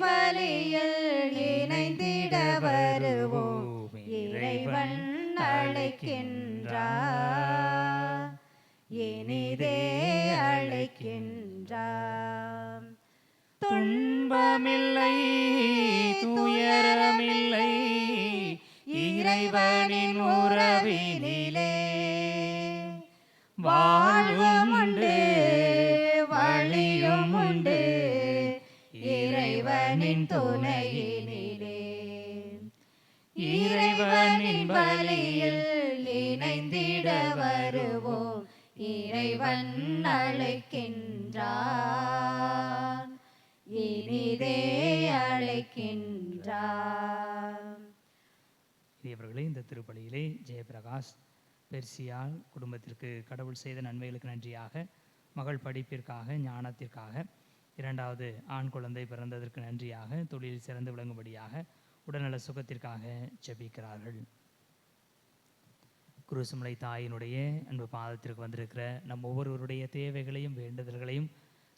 பலியில் இணைந்திட வருவோம். இறைவன் அழைக்கின்றார், இனிதே அழைக்கின்றார். துன்பமில்லை துயரமில்லை இறைவனின் உறவினிலே, வாழ்வும் உண்டு வழியும் உண்டு இறைவனின் துணையினிலே. இறைவனின் பலியில் இணைந்திட வருவோம். இறைவன் அழைக்கின்றார், இனிதே அழைக்கின்றார். இவர்களே, இந்த திருப்பலியிலே ஜெயபிரகாஷ் பெர்சியால் குடும்பத்திற்கு கடவுள் செய்த நன்மைகளுக்கு நன்றியாக, மகள் படிப்பிற்காக, ஞானத்திற்காக, இரண்டாவது ஆண் குழந்தை பிறந்ததற்கு நன்றியாக, தொழிலில் சிறந்து விளங்கும்படியாக, உடல்நல சுகத்திற்காக ஜெபிக்கிறார்கள். குருசுமலை தாயினுடைய அன்பு பாதத்திற்கு வந்திருக்கிற நம் ஒவ்வொருவருடைய தேவைகளையும் வேண்டுதல்களையும்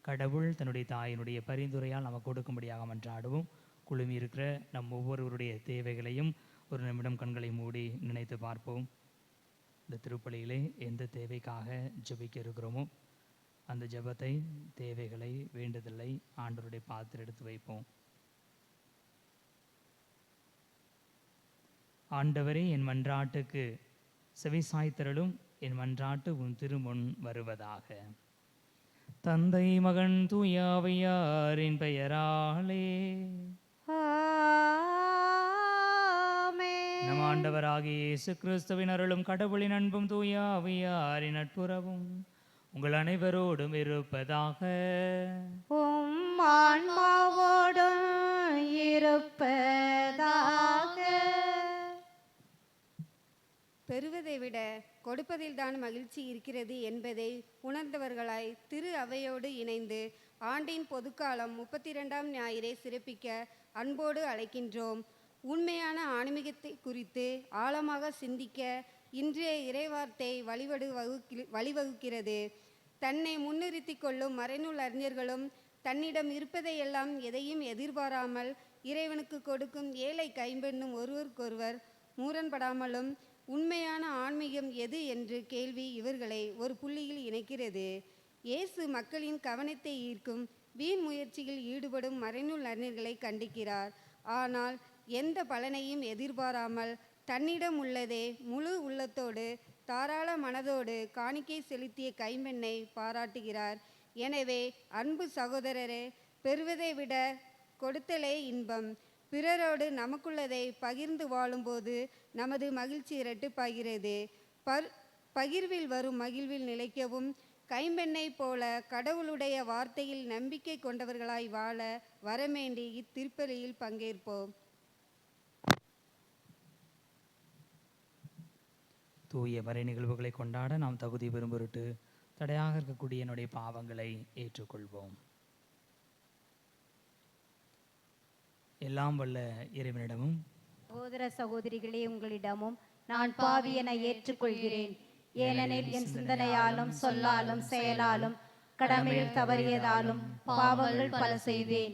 கடவுள் தன்னுடைய தாயினுடைய பரிந்துரையால் நமக்கு கொடுக்கும்படியாக மன்றாடுவோம். குழுமி இருக்கிற நம் ஒவ்வொருவருடைய தேவைகளையும் ஒரு நிமிடம் கண்களை மூடி நினைத்து பார்ப்போம். இந்த திருப்பலியிலே எந்த தேவைக்காக ஜெபிக்க இருக்கிறோமோ அந்த ஜெபத்தை, தேவைகளை, வேண்டுதலை ஆண்டவருடைய பாதத்தில் எடுத்து வைப்போம். ஆண்டவரே, என் மன்றாட்டுக்கு செவிசாய்த்தருளும், என் மன்றாட்டு உன் திருமுன் வருவதாக. தந்தை மகன் தூயாவையாரின் பெயராலே நம் ஆண்டவராகிய இயேசு கிறிஸ்துவின் அருளும் கடவுளின் அன்பும் தூயாவையாரின் நட்புறவும் உங்கள் அனைவரோடும் இருப்பதாக. உம் ஆன்மாவோடும் இருப்பதாக. பெறுவதை விட கொடுப்பதில்தான் மகிழ்ச்சி இருக்கிறது என்பதை உணர்ந்தவர்களாய் திரு அவையோடு இணைந்து ஆண்டின் பொதுக்காலம் 32ஆம் ஞாயிறை சிறப்பிக்க அன்போடு அழைக்கின்றோம். உண்மையான ஆன்மீகத்தை குறித்து ஆழமாக சிந்திக்க இன்றைய இறைவார்த்தை வழிவகுக்கிறது. தன்னை முன்னிறுத்தி கொள்ளும் மறைநூல் அறிஞர்களும் தன்னிடம் இருப்பதையெல்லாம் எதையும் எதிர்பாராமல் இறைவனுக்கு கொடுக்கும் ஏழை கைம்பெண்ணும் ஒருவருக்கொருவர் முரண்படாமலும் உண்மையான ஆன்மீகம் எது என்று கேள்வி இவர்களை ஒரு புள்ளியில் இணைக்கிறது. இயேசு மக்களின் கவனத்தை ஈர்க்கும் வீண் முயற்சியில் ஈடுபடும் மறைநூல் அறிஞர்களை கண்டிக்கிறார். ஆனால் எந்த பலனையும் எதிர்பாராமல் தன்னிடம் உள்ளதை முழு உள்ளத்தோடு தாராள மனதோடு காணிக்கை செலுத்திய கைம்பெண்ணை பாராட்டுகிறார். எனவே அன்பு சகோதரரே, பெறுவதை விட கொடுத்தலே இன்பம். பிறரோடு நமக்குள்ளதை பகிர்ந்து வாழும்போது நமது மகிழ்ச்சி இரட்டிப்பாகிறது. பகிர்வில் வரும் மகிழ்வில் நிலைக்கவும் கைம்பெண்ணை போல கடவுளுடைய வார்த்தையில் நம்பிக்கை கொண்டவர்களாய் வாழ வரவேண்டி இத்திருப்பலியில் பங்கேற்போம். தூய வரை நிகழ்வுகளை கொண்டாட நாம் தகுதி பெறும் பொருட்டு தடையாக இருக்கக்கூடிய என்னுடைய பாவங்களை ஏற்றுக்கொள்வோம். எல்லாம் வல்ல இறைவனிடமும் சகோதர சகோதரிகளே, உங்களிடமும் நான் பாவி என ஏற்றுக்கொள்கிறேன். ஏனெனில் என் சிந்தனையாலும் சொல்லாலும் செயலாலும் கடமையில் தவறியதாலும் பாவங்கள் பல செய்தேன்.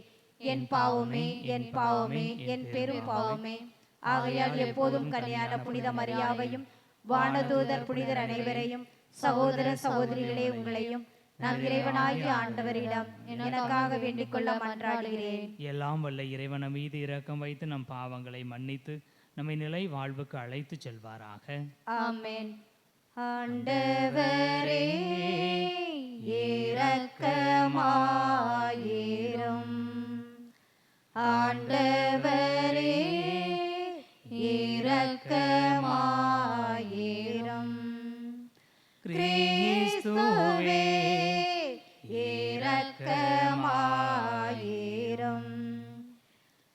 என் பாவமே, என் பாவமே, என் பெரும் பாவமே. ஆகையால் எப்போதும் கன்னியான புனித மரியாவையும் வானதூதர் புனிதர் அனைவரையும் சகோதர சகோதரிகளே உங்களையும் நான் இறைவனாகிய ஆண்டவரிடம் எனக்காக வேண்டிக் கொள்ள மன்றாடுகிறேன். எல்லாம் வல்ல இறைவன் மீது இரக்கம் வைத்து நம் பாவங்களை மன்னித்து நம்மை நிலை வாழ்வுக்கு அழைத்து செல்வாராக. ஆமென். ஆண்டவரே இரக்கமாயிரும். ஆண்டவரே இரக்கமாயிரும். கிறிஸ்துவே இரக்கமாயிரும்.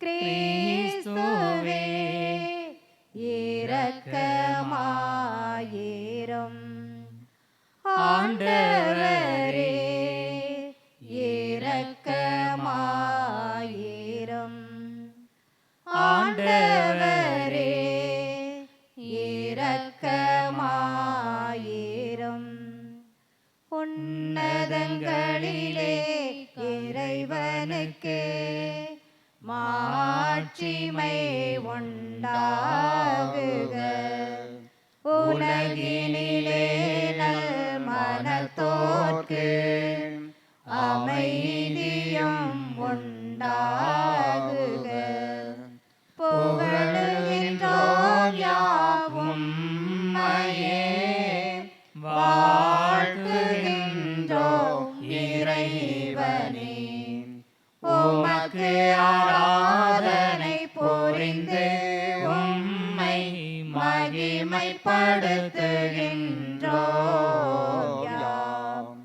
கிறிஸ்துவே இரக்கமாயிரும். ஆண்டவரே இரக்கமாயிரும். ஆண்டவரே இரக்கமாயிரும். உன்னதங்களிலே இறைவனுக்கு மாட்சிமை உண்டாகுக. உலகினிலே நல் மனத்தோர்க்கு அமைதியும் உண்டாகுக. புகழுகின்றோம் யாவும் உம்மையே, வாழ்த்துகின்றோம் இறைவனே. உமக்கு ஆராதனை புரிந்து உம்மை மகிமைப்படுத்துகின்றோம் யாம்.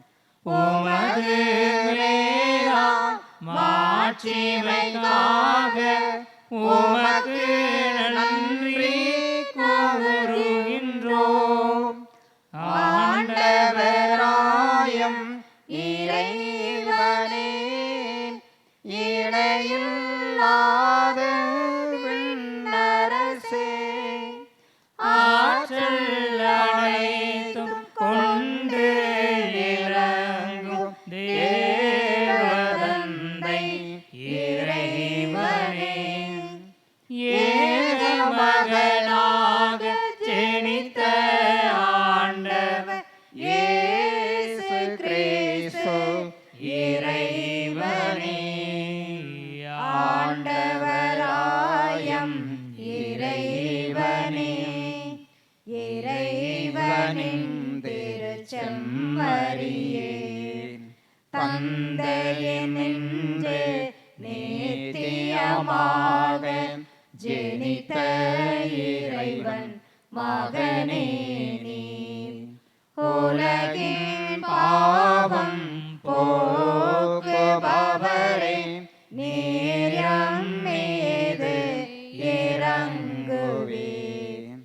உமது மேலான மாட்சிமைக்காக உமக்கு நன்றி கூறுகின்றோம். ஆண்டவராயம் இறைவனே, இணையில்லாத விண்ணரசே, ஆற்றல் அனைத்தும் கொண்டு இறங்கும் தேவதந்தை இறைவனே, ஏக மகனாக ஜெனித்த ஆண்டவர் இயேசு கிறிஸ்து இறைவனே. ஆண்டவராயம் இறைவனே, இறைவனின் திருச்செம்மறியே, தந்தையினின்று நித்தியமாக ஜெனித்த இறைவன் மகனே நீர். உலகின் பாவம் போக்குபவரே, நீர் எம் மீது இரங்குவீர்.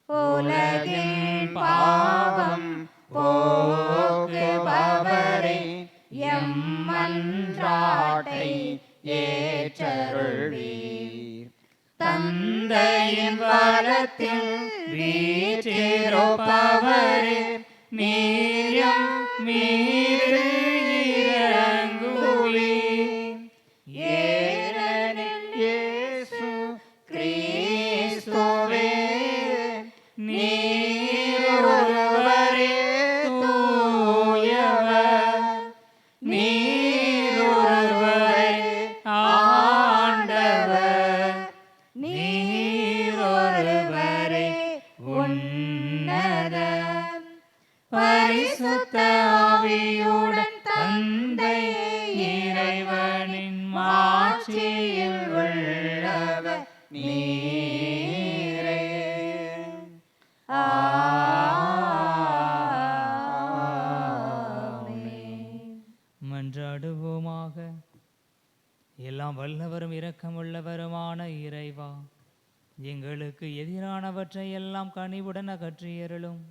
உலகின் பாவம் போக்குபவரே, எம் மன்றாட்டை ஏற்றருள்வீர். தந்தையின் வலத்தில் வீற்றிருப்பவரே, நீர் எம் மீது இரங்குவீர். ஏனெனில் இயேசு கிறிஸ்துவே, நீர் ஒருவரே தூயவர், நீர் ஒருவரே ஆண்டவர், நீர் ஒருவரே உன்னதர். பரிசுத்த ஆவியுடன் தந்தை இறைவனின் மாட்சியில் உள்ளவர் நீரே. ஆமென். மன்றாடுவோமாக. எல்லாம் வல்லவரும் இரக்கமுள்ளவருமான இறைவா, எங்களுக்கு எதிரானவற்றை எல்லாம் கனிவுடன் அகற்றியருளும்.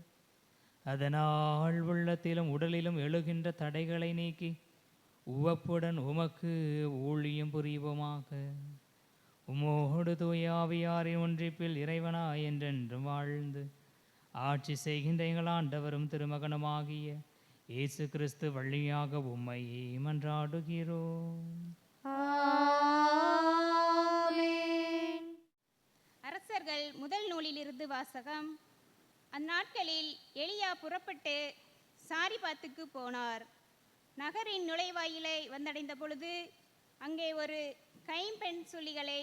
அதனால் உள்ளத்திலும் உடலிலும் எழுகின்ற தடைகளை நீக்கி உவப்புடன் உமக்கு ஊழியம் புரிவோமாக. உமோடு தூய ஆவியாரின் ஒன்றிப்பில் இறைவனாய் என்றென்றும் வாழ்ந்து ஆட்சி செய்கின்ற எங்கள் ஆண்டவரும் திருமகனுமாகிய இயேசு கிறிஸ்து வழியாக உம்மை மன்றாடுகிறோம். ஆமென். அரசர்கள் முதல் நூலிலிருந்து வாசகம். அந்நாட்களில் எலியா புறப்பட்டு சாரிபாத்துக்கு போனார். நகரின் நுழைவாயிலை வந்தடைந்த பொழுது அங்கே ஒரு கைம்பெண் சுள்ளிகளை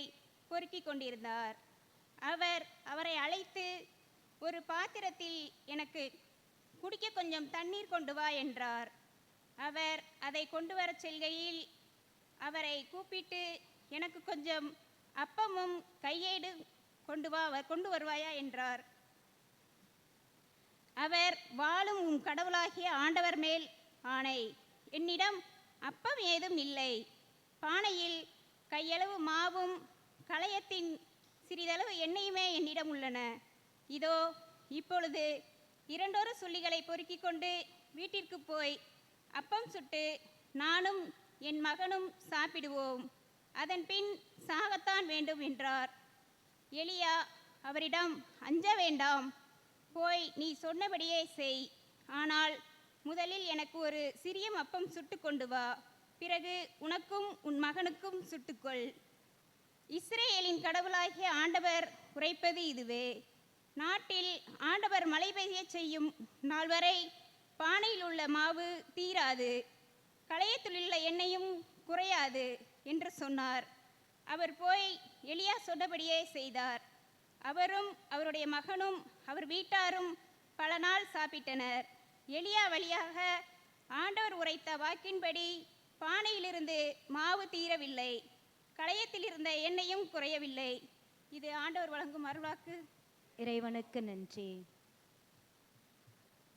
பொறுக்கிக் கொண்டிருந்தார். அவரை அழைத்து, ஒரு பாத்திரத்தில் எனக்கு குடிக்க கொஞ்சம் தண்ணீர் கொண்டு வா என்றார். அவர் அதை கொண்டு வரச் செல்கையில் அவரை கூப்பிட்டு, எனக்கு கொஞ்சம் அப்பமும் கையேடு கொண்டு வருவாயா என்றார். அவர், வாழும் உம் கடவுளாகிய ஆண்டவர் மேல் ஆணை, என்னிடம் அப்பம் ஏதும் இல்லை. பானையில் கையளவு மாவும் களையத்தின் சிறிதளவு எண்ணெயுமே என்னிடம் உள்ளன. இதோ இப்பொழுது 2 சுள்ளிகளை பொறுக்கிக் கொண்டு வீட்டிற்கு போய் அப்பம் சுட்டு நானும் என் மகனும் சாப்பிடுவோம், அதன் பின் சாகத்தான் வேண்டும் என்றார். எலியா அவரிடம், அஞ்ச வேண்டாம், போய் நீ சொன்னபடியே செய். ஆனால் முதலில் எனக்கு ஒரு சிறிய அப்பம் சுட்டு கொண்டு வா, பிறகு உனக்கும் உன் மகனுக்கும் சுட்டுக்கொள். இஸ்ரேலின் கடவுளாகிய ஆண்டவர் உரைப்பது இதுவே: நாட்டில் ஆண்டவர் மழை பெய்யச் செய்யும் நாள் வரை பானையில் உள்ள மாவு தீராது, களையத்திலுள்ள எண்ணெயும் குறையாது என்று சொன்னார். அவர் போய் எலியா சொன்னபடியே செய்தார். அவரும் அவருடைய மகனும் அவர் வீட்டாரும் பல நாள் சாப்பிட்டனர். எலியா வழியாக ஆண்டவர் உரைத்த வாக்கின்படி பானையிலிருந்து மாவு தீரவில்லை, களையத்தில் இருந்த எண்ணெயும் குறையவில்லை. இது ஆண்டவர் வழங்கும் அருள்வாக்கு. இறைவனுக்கு நன்றி.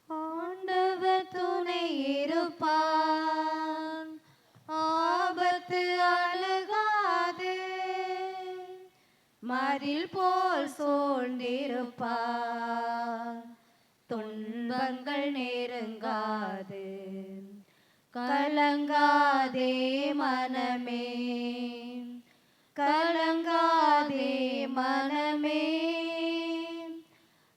ஆண்டவர் துணை இருப்பான், ஆபத்து அணுகாது, மதில் போல் சூழ்ந்திருப்பார், துன்பங்கள் நெருங்காது. கலங்காதே மனமே, கலங்காதே மனமே,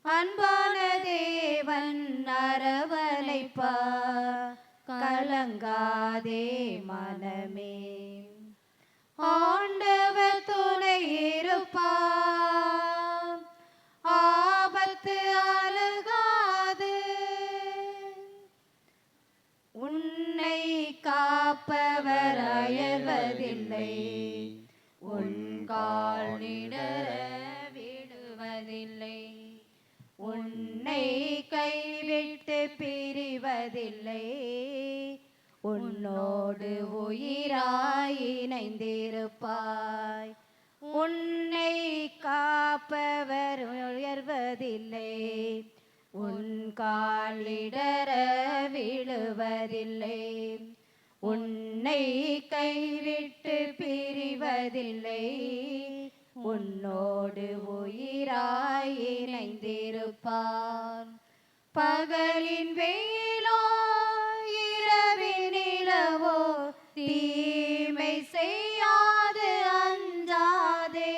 அன்பான தேவன் அரவணைப்பார், கலங்காதே மனமே. ஆண்டவர் துணை இருப்பார், ஆபத்து அணுகாது, உன்னை காப்பவர் அயர்வதில்லை, உன் கால் இடற விடுவதில்லை, உன்னை கைவிட்டு பிரிவதில்லை, உன்னோடு உயிராய் இணைந்திருப்பாய். உன்னை காப்பவர் உயர்வதில்லை, உன் காலிடற விழுவதில்லை, உன்னை கைவிட்டு பிரிவதில்லை, உன்னோடு உயிராய் இணைந்திருப்பான். பகலின் வெயிலோ இரவின் நிலவோ தீமை செய்யாது அஞ்சாதே,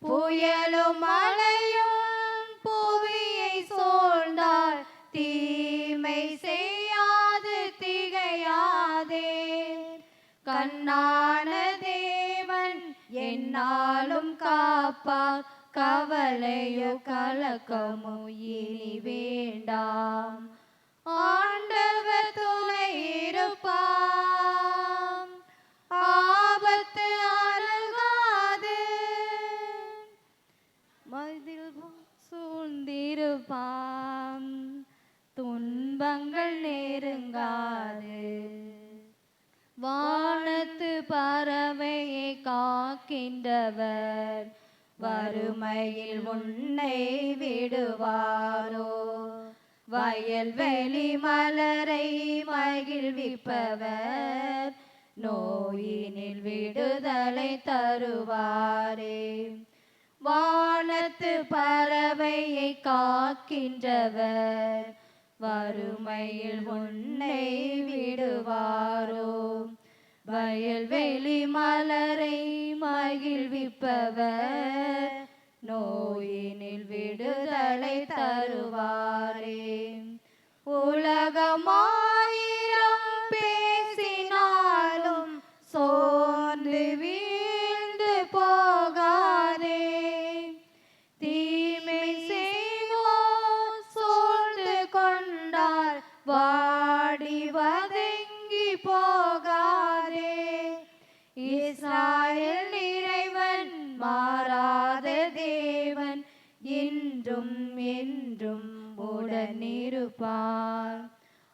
புயலும் மழையும் புவியை சூழ்ந்தால் தீமை செய்யாது திகையாதே. கண்ணான தேவன் என்னாலும் காப்பார், கவலையோ கலக்கமோ இனி வேண்டாம். ஆண்டவர் துணை இருப்பார், ஆபத்து அணுகாது, மதில் சூழ்ந்திருப்பான், துன்பங்கள் நெருங்காது. வானத்து பறவையை காக்கின்றவர் வறுமையில் உன்னை விடுவாரோ? வயல்வெளி மலரை மகிழ்விப்பவர் நோயினில் விடுதலை தருவாரே. வானத்து பறவையை காக்கின்றவர் வறுமையில் உன்னை விடுவாரோ? வயல்வெளி மலரை மகிழ்விப்பவர் நோயினில் விடுதலை தருவாரே. உலகமாயிரம் பேசினாலும் சோர்ந்து வீழ்ந்து போகாதே. தீமை செய்வோர் சூழ்ந்து கொண்டால் வாடி வதங்கி போகாதே. இஸ்ராயேல் இறைவன் மாறாத தேவன், இன்றும் என்றும் உடனிருப்பார்.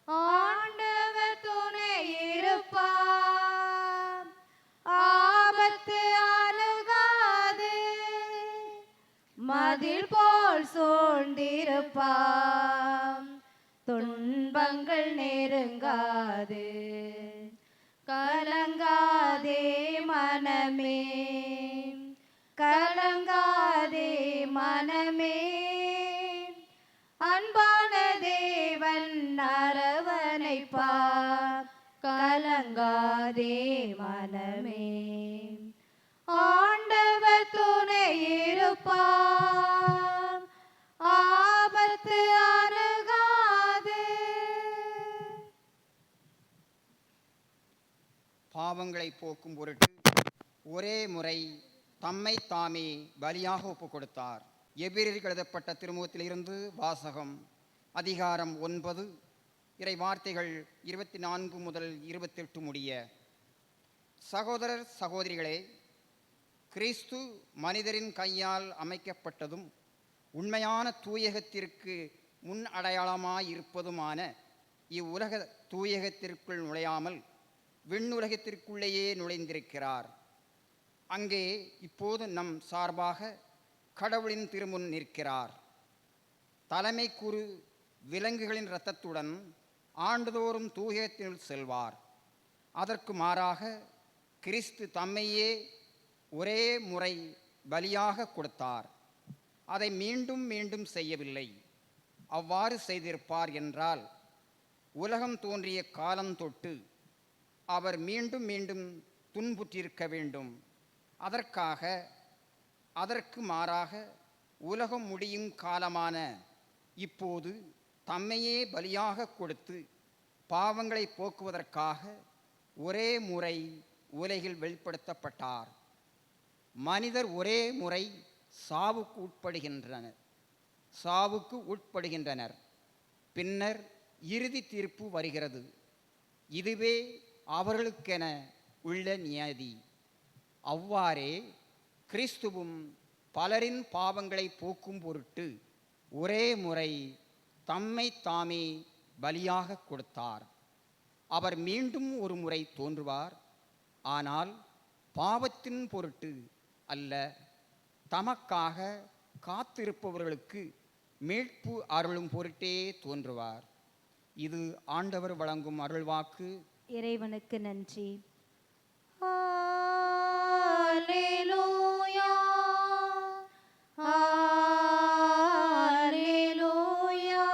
ஆண்டவர் துணை இருப்பார், ஆபத்து அணுகாது, மதில் போல் சூழ்ந்திருப்பார், துன்பங்கள் நெருங்காது. கலங்காதே மனமே, கலங்காதே மனமே, அன்பான தேவன் அரவணைப்பார், கலங்காதே மனமே. ஆண்டவர் துணை இருப்பார், ஆபத்து அணுகாது. பாவங்களை போக்கும் பொருட்டு ஒரே முறை தம்மை தாமே பலியாக ஒப்புக் கொடுத்தார். எபிரேயருக்கு எழுதப்பட்ட திருமுகத்திலிருந்து வாசகம். அதிகாரம் 9, இறை வார்த்தைகள் 24 முதல் 28 முடிய. சகோதரர் சகோதரிகளே, கிறிஸ்து மனிதரின் கையால் அமைக்கப்பட்டதும் உண்மையான தூயகத்திற்கு முன் அடையாளமாயிருப்பதுமான இவ்வுலக தூயகத்திற்குள் நுழையாமல் விண்ணுலகத்திற்குள்ளேயே நுழைந்திருக்கிறார். அங்கே இப்போது நம் சார்பாக கடவுளின் திருமுன் நிற்கிறார். தலைமை குரு விலங்குகளின் இரத்தத்துடன் ஆண்டுதோறும் தூயகத்தினுள் செல்வார். அதற்கு மாறாக கிறிஸ்து தம்மையே ஒரே முறை பலியாக கொடுத்தார். அதை மீண்டும் மீண்டும் செய்யவில்லை. அவ்வாறு செய்திருப்பார் என்றால் உலகம் தோன்றிய காலம் தொட்டு அவர் மீண்டும் மீண்டும் துன்புற்றிருக்க வேண்டும். அதற்கு மாறாக உலகம் முடியும் காலமான இப்போது தம்மையே பலியாக கொடுத்து பாவங்களை போக்குவதற்காக ஒரே முறை உலகில் வெளிப்படுத்தப்பட்டார். மனிதர் ஒரே முறை சாவுக்கு உட்படுகின்றனர். பின்னர் இறுதி தீர்ப்பு வருகிறது. இதுவே அவர்களுக்கென உள்ள நியதி. அவ்வாறே கிறிஸ்துவும் பலரின் பாவங்களை போக்கும் பொருட்டு ஒரே முறை தம்மை தாமே பலியாக கொடுத்தார். அவர் மீண்டும் ஒரு முறை தோன்றுவார். ஆனால் பாவத்தின் பொருட்டு அல்ல, தமக்காக காத்திருப்பவர்களுக்கு மீட்பு அருளும் பொருட்டே தோன்றுவார். இது ஆண்டவர் வழங்கும் அருள்வாக்கு. இறைவனுக்கு நன்றி. அல்லேலூயா, அல்லேலூயா,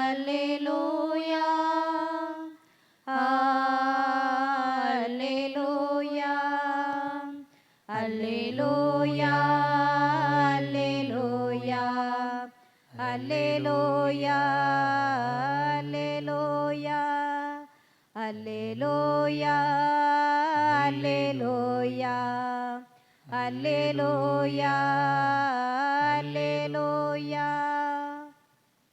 அல்லேலூயா, அல்லேலூயா, அல்லேலூயா, அல்லேலூயா, அல்லேலூயா, அல்லேலூயா, அல்லேலூயா, அல்லேலூயா, அல்லேலூயா.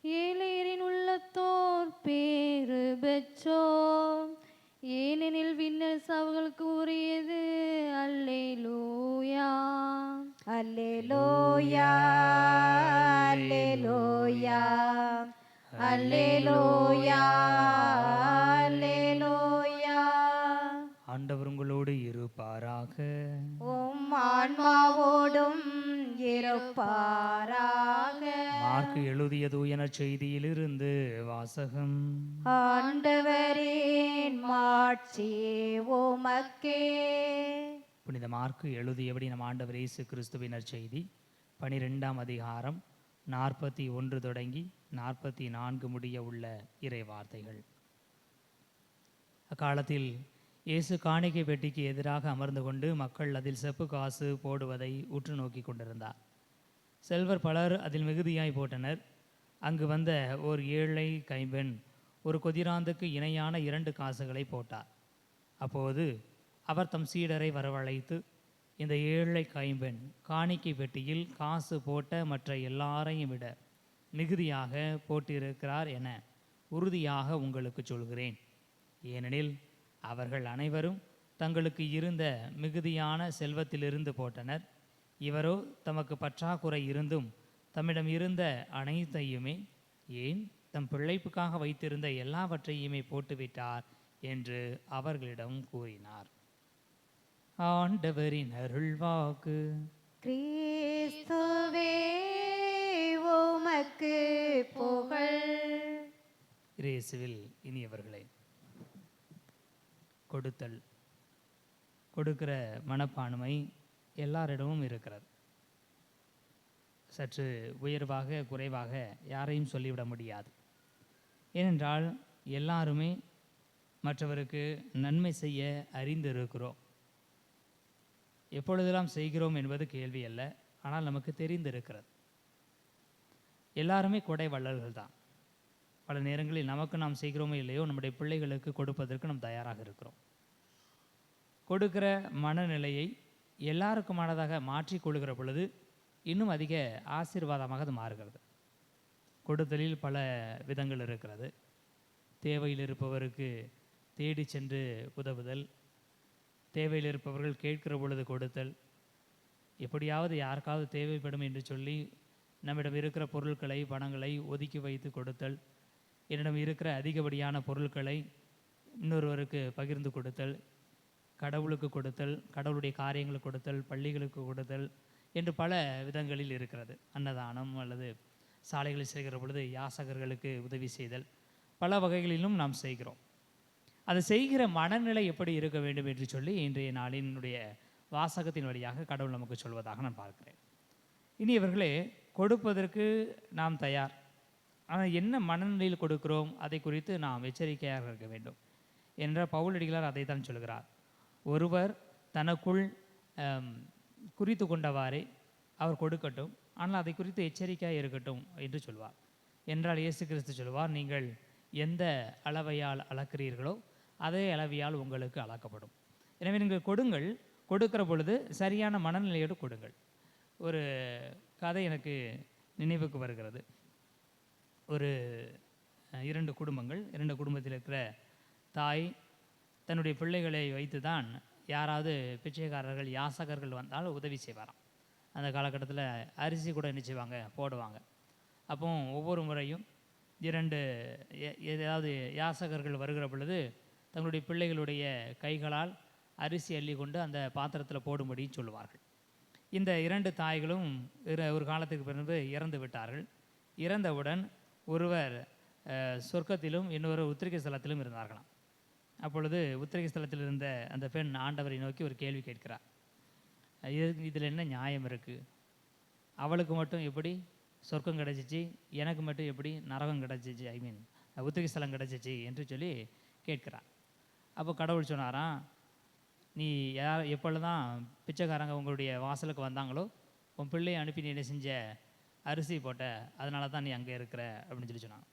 ஏழையரின் உள்ளத்தோர் பேறு பெற்றோர், ஏனெனில் விண்ணரசு அவர்களுக்கு உரியது. அல்லேலூயா, அல்லேலூயா, அல்லேலூயா, அல்லேலூயா, அல்லேலூயா. ஆண்டவர் உங்களோடு இருப்பாராக. உம் ஆன்மாவோடும் இருப்பாராக. மார்க்கு எழுதிய தூய நற்செய்தியிலிருந்து வாசகம். ஆண்டவரின் மாட்சி உமக்கே. புனித மார்க்கு எழுதியபடி நம் ஆண்டவர் இயேசு கிறிஸ்துவின் நற்செய்தி 12ஆம் அதிகாரம் 41 தொடங்கி 44 முடிய உள்ள இறை வார்த்தைகள். அக்காலத்தில் இயேசு காணிக்கை பெட்டிக்கு எதிராக அமர்ந்து கொண்டு மக்கள் அதில் செப்பு காசு போடுவதை உற்று நோக்கி கொண்டிருந்தார். செல்வர் பலர் அதில் மிகுதியாய் போட்டனர். அங்கு வந்த ஓர் ஏழை கைம்பெண் ஒரு கொதிராந்துக்கு இணையான 2 காசுகளை போட்டார். அப்போது அவர் தம் சீடரை வரவழைத்து, இந்த ஏழை கைம்பெண் காணிக்கை பெட்டியில் காசு போட்ட மற்ற எல்லாரையும் விட மிகுதியாக போட்டிருக்கிறார் என உறுதியாக உங்களுக்கு சொல்கிறேன். ஏனெனில் அவர்கள் அனைவரும் தங்களுக்கு இருந்த மிகுதியான செல்வத்திலிருந்து போட்டனர். இவரோ தமக்கு பற்றாக்குறை இருந்தும் தம்மிடம் இருந்த அனைத்தையுமே, ஏன் தம் பிழைப்புக்காக வைத்திருந்த எல்லாவற்றையுமே போட்டுவிட்டார் என்று அவர்களிடம் கூறினார். ஆண்டவரின் அருள்வாக்கு. கிறிஸ்துவே உமக்கு புகழ். இயேசுவில் இனியவர்களே, கொடுக்கிற மனப்பான்மை எல்லாரிடமும் இருக்கிறது. சற்று உயர்வாக குறைவாக யாரையும் சொல்லிவிட முடியாது. ஏனென்றால் எல்லாருமே மற்றவருக்கு நன்மை செய்ய அறிந்திருக்கிறோம். எப்பொழுதெல்லாம் செய்கிறோம் என்பது கேள்வி அல்ல, ஆனால் நமக்கு தெரிந்திருக்கிறது. எல்லாருமே கொடை வள்ளல்கள் தான். பல நேரங்களில் நமக்கு நாம் செய்கிறோமோ இல்லையோ, நம்முடைய பிள்ளைகளுக்கு கொடுப்பதற்கு நாம் தயாராக இருக்கிறோம். கொடுக்கிற மனநிலையை எல்லாருக்குமானதாக மாற்றிக்கொள்கிற பொழுது இன்னும் அதிக ஆசீர்வாதமாக அது மாறுகிறது. கொடுத்தலில் பல விதங்கள் இருக்கிறது. தேவையில் இருப்பவருக்கு தேடி சென்று உதவுதல், தேவையில் இருப்பவர்கள் கேட்கிற பொழுது கொடுத்தல், எப்படியாவது யாருக்காவது தேவைப்படும் என்று சொல்லி நம்மிடம் இருக்கிற பொருட்களை பணங்களை ஒதுக்கி வைத்து கொடுத்தல், என்னிடம் இருக்கிற அதிகப்படியான பொருட்களை இன்னொருவருக்கு பகிர்ந்து கொடுத்தல், கடவுளுக்கு கொடுத்தல், கடவுளுடைய காரியங்களுக்கு கொடுத்தல், பள்ளிகளுக்கு கொடுத்தல் என்று பல விதங்களில் இருக்கிறது. அன்னதானம் அல்லது சாலைகளில் செய்கிற பொழுது யாசகர்களுக்கு உதவி செய்தல், பல வகைகளிலும் நாம் செய்கிறோம். அது செய்கிற மனநிலை எப்படி இருக்க வேண்டும் என்று சொல்லி இன்றைய நாளினுடைய வாசகத்தின் வழியாக கடவுள் நமக்கு சொல்வதாக நான் பார்க்கிறேன். இனி இவர்களே, கொடுப்பதற்கு நாம் தயார். ஆனால் என்ன மனநிலையில் கொடுக்கிறோம் அதை குறித்து நாம் எச்சரிக்கையாக இருக்க வேண்டும் என்ற பவுலடிகளார் அதை தான் சொல்கிறார். ஒருவர் தனக்குள் குறித்து கொண்டவாறே அவர் கொடுக்கட்டும், ஆனால் அதை குறித்து எச்சரிக்கையாக இருக்கட்டும் என்று சொல்வார். என்றால் இயேசு கிறிஸ்து சொல்வார், நீங்கள் எந்த அளவையால் அளக்கிறீர்களோ அதே அளவையால் உங்களுக்கு அளக்கப்படும். எனவே நீங்கள் கொடுங்கள், கொடுக்கிற பொழுது சரியான மனநிலையோடு கொடுங்கள். ஒரு கதை எனக்கு நினைவுக்கு வருகிறது. ஒரு இரண்டு குடும்பத்தில் இருக்கிற தாய் தன்னுடைய பிள்ளைகளை வைத்து தான் யாராவது பிச்சைக்காரர்கள் யாசகர்கள் வந்தால் உதவி செய்வாராம். அந்த காலகட்டத்தில் அரிசி கூட என்ன செய்வாங்க, போடுவாங்க. அப்போ ஒவ்வொரு முறையும் ஏதாவது யாசகர்கள் வருகிற பொழுது தங்களுடைய பிள்ளைகளுடைய கைகளால் அரிசி அள்ளி கொண்டு அந்த பாத்திரத்தில் போடும்படி சொல்லுவார்கள். இந்த இரண்டு தாய்களும் ஒரு காலத்துக்கு பிறகு இறந்து விட்டார்கள். இறந்தவுடன் ஒருவர் சொர்க்கத்திலும் இன்னொரு உத்திரிகை ஸ்தலத்திலும் இருந்தார்களாம். அப்பொழுது உத்திரிகை ஸ்தலத்தில் இருந்த அந்த பெண் ஆண்டவரை நோக்கி ஒரு கேள்வி கேட்கிறார். இதில் என்ன நியாயம் இருக்குது? அவளுக்கு மட்டும் எப்படி சொர்க்கம் கிடச்சிச்சு, எனக்கு மட்டும் எப்படி நரகம் கிடச்சிச்சு, உத்திரிகை ஸ்தலம் கிடச்சிச்சு என்று சொல்லி கேட்கிறார். அப்போ கடவுள் சொன்னாராம், நீ எப்பொழுதுதான் பிச்சைக்காரங்க உங்களுடைய வாசலுக்கு வந்தாங்களோ உன் பிள்ளையை அனுப்பி நீ என்ன செஞ்ச, அரிசி போட்ட, அதனால தான் நீ அங்கே இருக்கிற அப்படின்னு சொல்லி சொன்னாங்க.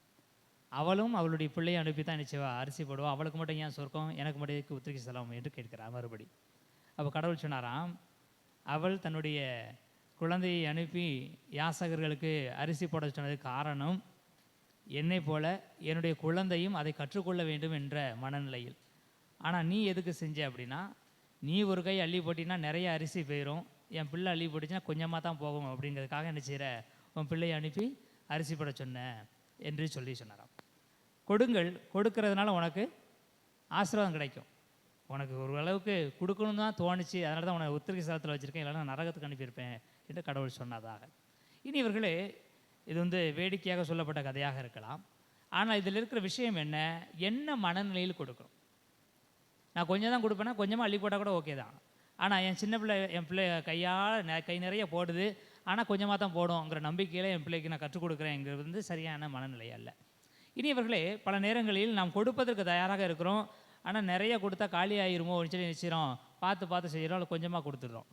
அவளும் அவளுடைய பிள்ளையை அனுப்பி தான் நிச்சயவா அரிசி போடுவா, அவளுக்கு மட்டும் ஏன் சொர்க்கம், எனக்கு மட்டும் உத்திரிகை ஸ்தலம் என்று கேட்கிறார் மறுபடி. அப்போ கடவுள் சொன்னாராம், அவள் தன்னுடைய குழந்தையை அனுப்பி யாசகர்களுக்கு அரிசி போட சொன்னதுக்கு காரணம் என்னை போல என்னுடைய குழந்தையும் அதை கற்றுக்கொள்ள வேண்டும் என்ற மனநிலையில். ஆனால் நீ எதுக்கு செஞ்ச அப்படின்னா, நீ ஒரு கை அள்ளி போட்டின்னா நிறைய அரிசி போயிடும், என் பிள்ளை அள்ளி போட்டுச்சுன்னா கொஞ்சமாக தான் போகும் அப்படிங்கிறதுக்காக என்ன செய்கிற, உன் பிள்ளையை அனுப்பி அரிசி போட சொன்னேன் என்று சொன்னாராம். கொடுங்கள், கொடுக்கறதுனால உனக்கு ஆசீர்வாதம் கிடைக்கும். உனக்கு ஒரு அளவுக்கு கொடுக்கணும்னு தான் தோணுச்சு, அதனால தான் உனக்கு உத்திரிகை ஸ்தலத்தில் வச்சுருக்கேன், இல்லைன்னா நரகத்துக்கு அனுப்பியிருப்பேன் என்று கடவுள் சொன்னதாக. இனி இவர்களே, இது வேடிக்கையாக சொல்லப்பட்ட கதையாக இருக்கலாம். ஆனால் இதில் இருக்கிற விஷயம் என்ன மனநிலையில் கொடுக்கணும். நான் கொஞ்சம் தான் கொடுப்பேன்னா கொஞ்சமாக அள்ளி போட்டால் கூட ஓகே தான். ஆனால் என் பிள்ளை கை நிறைய போடுது, ஆனால் கொஞ்சமாக தான் போடும்ங்கிற நம்பிக்கையில் என் பிள்ளைக்கு நான் கற்றுக் கொடுக்குறேங்கிறது சரியான மனநிலை அல்ல. இனி இவர்களே, பல நேரங்களில் நாம் கொடுப்பதற்கு தயாராக இருக்கிறோம், ஆனால் நிறைய கொடுத்தா காலி ஆகிருமோ அப்படின்னு சொல்லி நினைச்சிடும், பார்த்து செய்கிறோம், இல்லை கொஞ்சமாக கொடுத்துடுறோம்.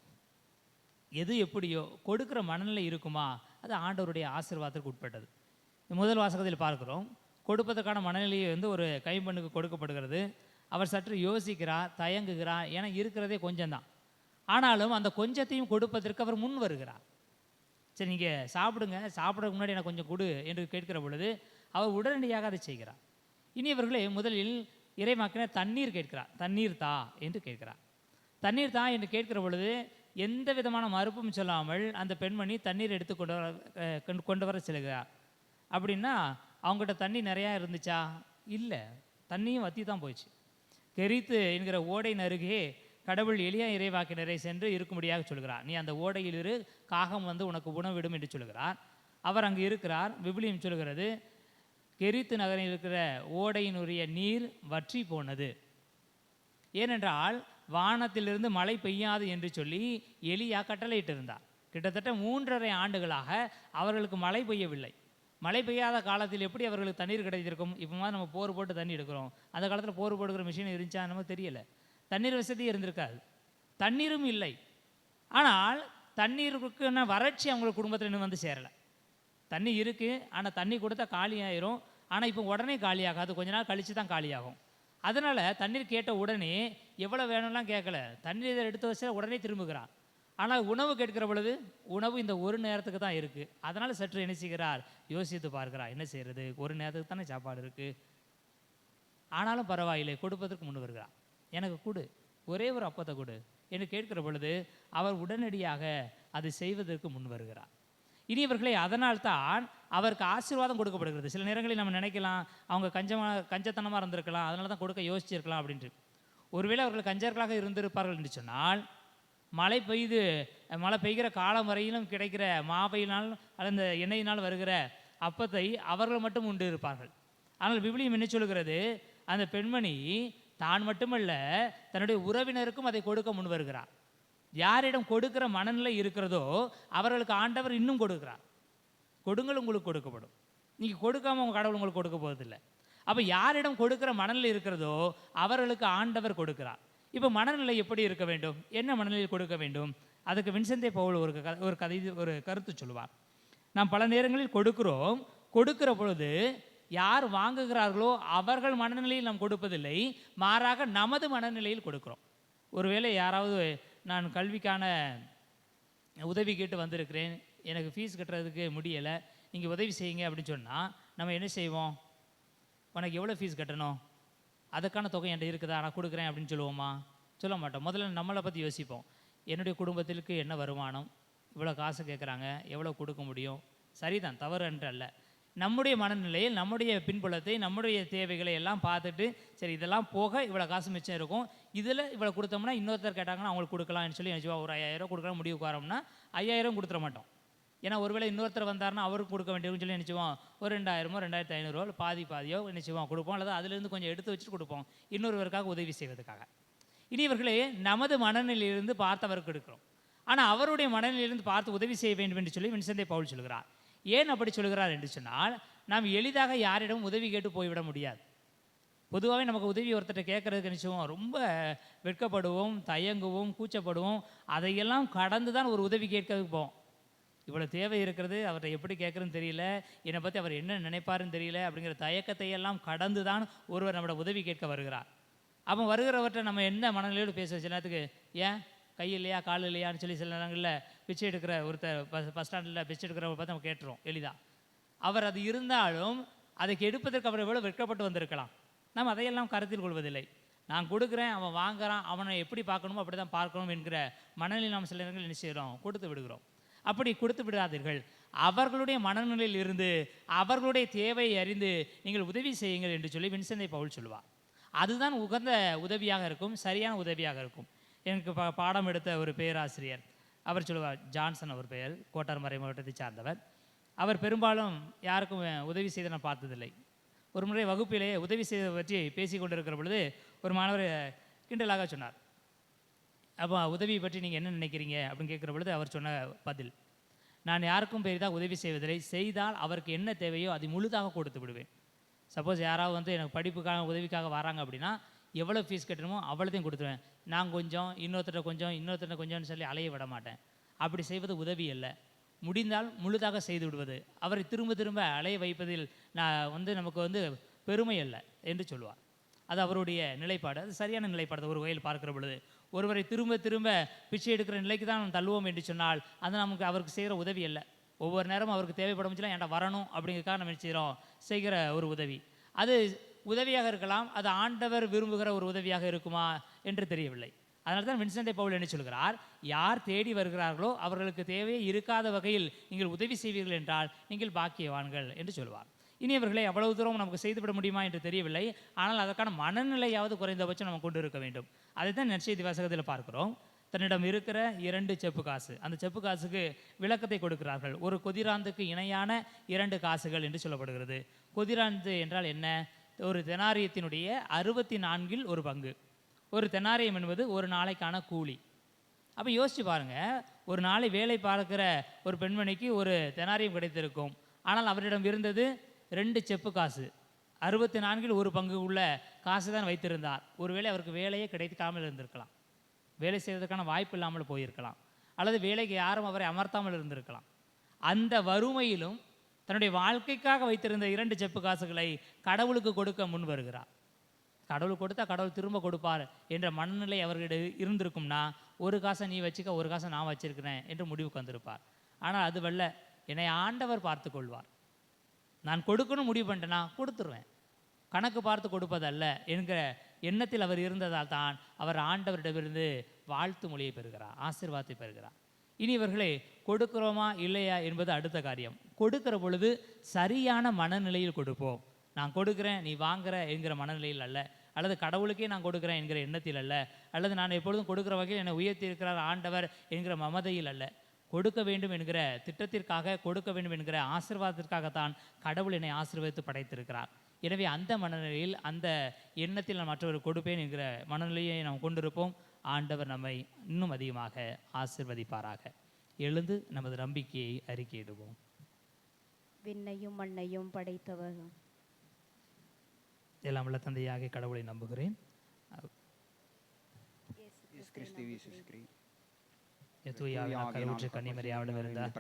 எது எப்படியோ கொடுக்குற மனநிலை இருக்குமா, அது ஆண்டவருடைய ஆசீர்வாதத்திற்கு உட்பட்டது. முதல் வாசகத்தில் பார்க்கிறோம், கொடுப்பதற்கான மனநிலையை ஒரு கைம்பெண்ணுக்கு கொடுக்கப்படுகிறது. அவர் சற்று யோசிக்கிறார், தயங்குகிறார், ஏன்னா இருக்கிறதே கொஞ்சம்தான். ஆனாலும் அந்த கொஞ்சத்தையும் கொடுப்பதற்கு அவர் முன் வருகிறார். சரி நீங்கள் சாப்பிடுங்க, சாப்பிட்றதுக்கு முன்னாடி எனக்கு கொஞ்சம் கொடு என்று கேட்கிற பொழுது அவர் உடனடியாக அதை செய்கிறார். இனி இவர்களே, முதலில் இறைவாக்கினர் தண்ணீர் கேட்கிறார். தண்ணீர் தா என்று கேட்கிறார். தண்ணீர் தா என்று கேட்கிற பொழுது எந்த விதமான மறுப்பும் சொல்லாமல் அந்த பெண்மணி தண்ணீர் எடுத்து கொண்டு வர செல்கிறார். அப்படின்னா அவங்ககிட்ட தண்ணி நிறையா இருந்துச்சா? இல்லை, தண்ணியும் வற்றி தான் போயிடுச்சு. கெரித்து என்கிற ஓடையின் அருகே கடவுள் எளியா இறைவாக்கினரை சென்று இருக்கும்படியாக சொல்கிறார். நீ அந்த ஓடையில் இரு, காகம் உனக்கு உணவிடும் என்று சொல்கிறார். அவர் அங்கு இருக்கிறார். விவிலியம் சொல்கிறது, கெரித்து நகரில் இருக்கிற ஓடையினுடைய நீர் வற்றி போனது. ஏனென்றால் வானத்திலிருந்து மழை பெய்யாது என்று சொல்லி எலியா கட்டளையிட்டு இருந்தார். கிட்டத்தட்ட 3.5 ஆண்டுகளாக அவர்களுக்கு மழை பெய்யவில்லை. மழை பெய்யாத காலத்தில் எப்படி அவர்களுக்கு தண்ணீர் கிடைத்திருக்கும்? இப்போ நம்ம போர் போட்டு தண்ணி எடுக்கிறோம். அந்த காலத்தில் போர் போடுகிற மிஷின் இருந்துச்சா நமக்கு தெரியலை. தண்ணீர் வசதி இருந்திருக்காது, தண்ணீரும் இல்லை. ஆனால் தண்ணீருக்குன்னா வறட்சி அவங்களுக்கு குடும்பத்தில் இன்னும் சேரலை. தண்ணி இருக்குது, ஆனால் தண்ணி கொடுத்தா காலி ஆயிரும். ஆனால் இப்போ உடனே காலியாகாது, கொஞ்ச நாள் கழித்து தான் காலியாகும். அதனால் தண்ணீர் கேட்ட உடனே எவ்வளோ வேணும்லாம் கேட்கல, தண்ணீர் எடுத்து வச்சா உடனே திரும்புகிறார். ஆனால் உணவு கேட்கிற பொழுது உணவு இந்த ஒரு நேரத்துக்கு தான் இருக்குது. அதனால் சற்று என்ன செய்கிறார், யோசித்து பார்க்கிறார், என்ன செய்கிறது, ஒரு நேரத்துக்கு தானே சாப்பாடு இருக்குது, ஆனாலும் பரவாயில்லை கொடுப்பதற்கு முன் வருகிறார். எனக்கு கொடு, ஒரே ஒரு அப்பத்தை கொடு என்று கேட்கிற பொழுது அவர் உடனடியாக அதை செய்வதற்கு முன் வருகிறார். இனியவர்களே, அதனால்தான் அவருக்கு ஆசீர்வாதம் கொடுக்கப்படுகிறது. சில நேரங்களில் நம்ம நினைக்கலாம் அவங்க கஞ்சத்தனமாக இருந்திருக்கலாம், அதனால தான் கொடுக்க யோசிச்சிருக்கலாம் அப்படின்ட்டு. ஒருவேளை அவர்கள் கஞ்சர்களாக இருந்திருப்பார்கள் என்று சொன்னால் மழை பெய்கிற காலம் வரையிலும் கிடைக்கிற மாவையினால் அல்லது எண்ணெயினால் வருகிற அப்பத்தை அவர்கள் மட்டும் உண்டு இருப்பார்கள். ஆனால் விவிலியம் என்ன சொல்கிறது, அந்த பெண்மணி தான் மட்டுமல்ல தன்னுடைய உறவினருக்கும் அதை கொடுக்க முன் வருகிறார். யாரிடம் கொடுக்கிற மனநிலை இருக்கிறதோ அவர்களுக்கு ஆண்டவர் இன்னும் கொடுக்கிறார். கொடுங்கள் உங்களுக்கு கொடுக்கப்படும். நீங்கள் கொடுக்காம உங்கள் கடவுள் உங்களுக்கு கொடுக்க போவதில்லை. அப்போ யாரிடம் கொடுக்கிற மனநிலை இருக்கிறதோ அவர்களுக்கு ஆண்டவர் கொடுக்கிறார். இப்போ மனநிலை எப்படி இருக்க வேண்டும், என்ன மனநிலையில் கொடுக்க வேண்டும், அதுக்கு வின்சென்ட் பவுல் ஒரு கருத்து சொல்லுவார். நாம் பல நேரங்களில் கொடுக்கிற பொழுது யார் வாங்குகிறார்களோ அவர்கள் மனநிலையில் நாம் கொடுப்பதில்லை, மாறாக நமது மனநிலையில் கொடுக்கிறோம். ஒருவேளை யாராவது நான் கல்விக்கான உதவி கேட்டு வந்திருக்கிறேன், எனக்கு ஃபீஸ் கட்டுறதுக்கு முடியலை, நீங்கள் உதவி செய்யுங்க அப்படின்னு சொன்னால் நம்ம என்ன செய்வோம், உனக்கு எவ்வளோ ஃபீஸ் கட்டணும், அதுக்கான தொகை என்கிட்ட இருக்குதா, நான் கொடுக்குறேன் அப்படின்னு சொல்லுவோமா? சொல்ல மாட்டோம். முதல்ல நம்மளை பற்றி யோசிப்போம். என்னுடைய குடும்பத்திற்கு என்ன வருமானம், இவ்வளோ காசு கேட்குறாங்க, எவ்வளோ கொடுக்க முடியும், சரிதான், தவறு என்று அல்ல. நம்முடைய மனநிலையில் நம்முடைய பின்புலத்தை நம்முடைய தேவைகளை எல்லாம் பார்த்துட்டு சரி இதெல்லாம் போக இவ்வளோ காசு மிச்சம் இருக்கும், இதில் இவ்வளோ கொடுத்தோம்னா இன்னொருத்தர் கேட்டாங்கன்னா அவங்களுக்கு கொடுக்கலாம்னு சொல்லி நினச்சிவா ஒரு 5000 கொடுக்கலாம் முடிவுக்கு வரோம்னா 5000 கொடுத்துட மாட்டோம். ஏன்னா ஒருவேளை இன்னொருத்தர் வந்தாருன்னா அவருக்கு கொடுக்க வேண்டியதுன்னு சொல்லி நினச்சிவோம் ஒரு 2000 2500 பாதியோ நினச்சிவோம் கொடுப்போம், அல்லது அதுலேருந்து கொஞ்சம் எடுத்து வச்சுட்டு கொடுப்போம் இன்னொருவருக்காக உதவி செய்வதற்காக. இனியவர்களே, நமது மனநிலையிலிருந்து பார்த்து அவருக்கு எடுக்கிறோம். ஆனால் அவருடைய மனநிலையிலிருந்து பார்த்து உதவி செய்ய வேண்டும் என்று சொல்லி வின்சென்ட் பவுல் சொல்கிறார். ஏன் அப்படி சொல்கிறார் என்று சொன்னால், நாம் எளிதாக யாரிடம் உதவி கேட்டு போய்விட முடியாது. பொதுவாகவே நமக்கு உதவி ஒருத்தர் கேட்கறதுக்கு நினச்சுவோம், ரொம்ப வெட்கப்படுவோம், தயங்குவோம், கூச்சப்படுவோம். அதையெல்லாம் கடந்து தான் ஒரு உதவி கேட்கறதுக்கு போவோம். இவ்வளோ தேவை இருக்கிறது, அவர்கிட்ட எப்படி கேட்குறதுன்னு தெரியல, என்னை பற்றி அவர் என்ன நினைப்பாருன்னு தெரியல அப்படிங்கிற தயக்கத்தையெல்லாம் கடந்து தான் ஒருவர் நம்மளோட உதவி கேட்க வருகிறார். அப்போ வருகிறவர்கிட்ட நம்ம என்ன மனநிலையோடு பேச, சில நேரத்துக்கு ஏன் கை இல்லையா கால் இல்லையான்னு சொல்லி சில நேரங்களில் பிச்சை எடுக்கிற ஒருத்தர் பஸ் ஸ்டாண்டில் பிச்சை எடுக்கிறவரை பார்த்து நம்ம கேட்டுருவோம் எளிதாக. அவர் அது இருந்தாலும் அதுக்கு எடுப்பதற்கு அவர் எவ்வளோ வெட்கப்பட்டு வந்திருக்கலாம். நாம் அதையெல்லாம் கருத்தில் கொள்வதில்லை. நான் கொடுக்குறேன், அவன் வாங்குறான், அவனை எப்படி பார்க்கணுமோ அப்படி தான் பார்க்கணும் என்கிற மனநிலை நாம் சில நேரங்கள் என்ன செய்கிறோம், கொடுத்து விடுகிறோம். அப்படி கொடுத்து விடாதீர்கள். அவர்களுடைய மனநிலையில் இருந்து அவர்களுடைய தேவையை அறிந்து நீங்கள் உதவி செய்யுங்கள் என்று சொல்லி வின்சென்ட் பவுல் சொல்லுவார். அதுதான் உகந்த உதவியாக இருக்கும், சரியான உதவியாக இருக்கும். எனக்கு பாடம் எடுத்த ஒரு பேராசிரியர், அவர் சொல்லுவார், ஜான்சன் அவர் பெயர், கோட்டார்மறை மாவட்டத்தை சார்ந்தவர். அவர் பெரும்பாலும் யாருக்கும் உதவி செய்த நான் பார்த்ததில்லை. ஒரு முறை வகுப்பிலே உதவி செய்வதை பற்றி பேசி கொண்டிருக்கிற பொழுது ஒரு மாணவர் கிண்டலாக சொன்னார், அப்போ உதவியை பற்றி நீங்கள் என்ன நினைக்கிறீங்க அப்படின்னு கேட்குற பொழுது அவர் சொன்ன பதில், நான் யாருக்கும் பெரிதாக உதவி செய்வதில்லை, செய்தால் அவருக்கு என்ன தேவையோ அதை முழுதாக கொடுத்து விடுவேன். சப்போஸ் யாராவது எனக்கு படிப்புக்காக உதவிக்காக வராங்க அப்படின்னா எவ்வளோ ஃபீஸ் கட்டணுமோ அவ்வளோத்தையும் கொடுத்துருவேன். நான் கொஞ்சம் இன்னொருத்தட்ட கொஞ்சம்னு சொல்லி அலைய விட மாட்டேன். அப்படி செய்வது உதவி அல்ல, முடிந்தால் முழுதாக செய்து விடுவது. அவரை திரும்ப திரும்ப அலைய வைப்பதில் நமக்கு பெருமை அல்ல என்று சொல்லுவார். அது அவருடைய நிலைப்பாடு, அது சரியான நிலைப்பாடு. ஒரு வகையில் பார்க்கிற பொழுது ஒருவரை திரும்ப திரும்ப பிச்சை எடுக்கிற நிலைக்கு தான் நம்ம தள்ளுவோம் என்று சொன்னால் அது நமக்கு அவருக்கு செய்கிற உதவி அல்ல. ஒவ்வொரு நேரமும் அவருக்கு தேவைப்படும் சொல்லலாம் என்கிட்ட வரணும் அப்படிங்கிறதுக்காக நம்ம செய்கிற ஒரு உதவி. அது உதவியாக இருக்கலாம், அது ஆண்டவர் விரும்புகிற ஒரு உதவியாக இருக்குமா என்று தெரியவில்லை. அதனால தான் வின்சென்ட் பவுல் என்ன சொல்கிறார், யார் தேடி வருகிறார்களோ அவர்களுக்கு தேவையே இருக்காத வகையில் நீங்கள் உதவி செய்வீர்கள் என்றால் நீங்கள் பாக்கியவான்கள் என்று சொல்வார். இனியவர்களை அவ்வளவு தூரம் நமக்கு செய்துவிட முடியுமா என்று தெரியவில்லை. ஆனால் அதற்கான மனநிலையாவது குறைந்தபட்சம் நம்ம கொண்டு இருக்க வேண்டும். அதை தான் நற்செய்தி வாசகத்தில் பார்க்கிறோம். தன்னிடம் இருக்கிற 2 செப்பு காசு, அந்த செப்பு காசுக்கு விளக்கத்தை கொடுக்கிறார்கள். ஒரு கொதிராந்துக்கு இணையான 2 காசுகள் என்று சொல்லப்படுகிறது. கொதிராந்து என்றால் என்ன? ஒரு தெனாரியத்தினுடைய 64 ஒரு பங்கு. ஒரு தெனாரியம் என்பது ஒரு நாளைக்கான கூலி. அப்போ யோசிச்சு பாருங்கள், ஒரு நாளை வேலை பார்க்கிற ஒரு பெண்மணிக்கு ஒரு தெனாரியம் கிடைத்திருக்கும். ஆனால் அவரிடம் இருந்தது 2 செப்பு காசு, 64 ஒரு பங்கு உள்ள காசு தான் வைத்திருந்தார். ஒருவேளை அவருக்கு வேலையே கிடைக்காமல் இருந்திருக்கலாம், வேலை செய்வதற்கான வாய்ப்பு இல்லாமல் போயிருக்கலாம், அல்லது வேலைக்கு யாரும் அவரை அமர்த்தாமல் இருந்திருக்கலாம். அந்த வறுமையிலும் தன்னுடைய வாழ்க்கைக்காக வைத்திருந்த 2 செப்பு காசுகளை கடவுளுக்கு கொடுக்க முன் வருகிறார். கடவுள் கொடுத்தா கடவுள் திரும்ப கொடுப்பார் என்ற மனநிலை அவர்களிடம் இருந்திருக்கும்னா, ஒரு காசை நீ வச்சுக்க, ஒரு காசை நான் வச்சிருக்கிறேன் என்று முடிவுக்கு வந்திருப்பார். ஆனால் அது வல்ல, என்னை ஆண்டவர் பார்த்து கொள்வார். நான் கொடுக்கணும் முடிவு பண்ணிட்டேன்னா கொடுத்துருவேன், கணக்கு பார்த்து கொடுப்பதல்ல என்கிற எண்ணத்தில் அவர் இருந்ததால் தான் அவர் ஆண்டவரிடமிருந்து வாழ்த்து மொழியை பெறுகிறார், ஆசீர்வாதத்தை பெறுகிறார். இனி இவர்களே, கொடுக்கிறோமா இல்லையா என்பது அடுத்த காரியம். கொடுக்கிற பொழுது சரியான மனநிலையில் கொடுப்போம். நான் கொடுக்குறேன் நீ வாங்குற என்கிற மனநிலையில் அல்ல, அல்லது கடவுளுக்கே நான் கொடுக்குறேன் என்கிற எண்ணத்தில் அல்ல, அல்லது நான் எப்பொழுதும் கொடுக்குற வகையில் என்னை உயர்த்தி இருக்கிறார் ஆண்டவர் என்கிற மமதையில் அல்ல. கொடுக்க வேண்டும் என்கிற திட்டத்திற்காக, கொடுக்க வேண்டும் என்கிற ஆசீர்வாதத்திற்காகத்தான் கடவுள் என்னை ஆசீர்வதித்து படைத்திருக்கிறார். எனவே அந்த மனநிலையில், அந்த எண்ணத்தில் நான் மற்றவர்கள் கொடுப்பேன் என்கிற மனநிலையை நாம் கொண்டிருப்போம். ஆண்டவர் நம்மை இன்னும் அதிகமாக ஆசீர்வதிப்பாராக. எழுந்து நமது நம்பிக்கையை அறிக்கையிடுவோம். விண்ணையும் மண்ணையும் படைத்தவர் எல்லாம் உள்ள தந்தையாக கடவுளை நம்புகிறேன். தூயாவின் கருவுற்று கன்னிமரியாவிடம் இருந்தார்,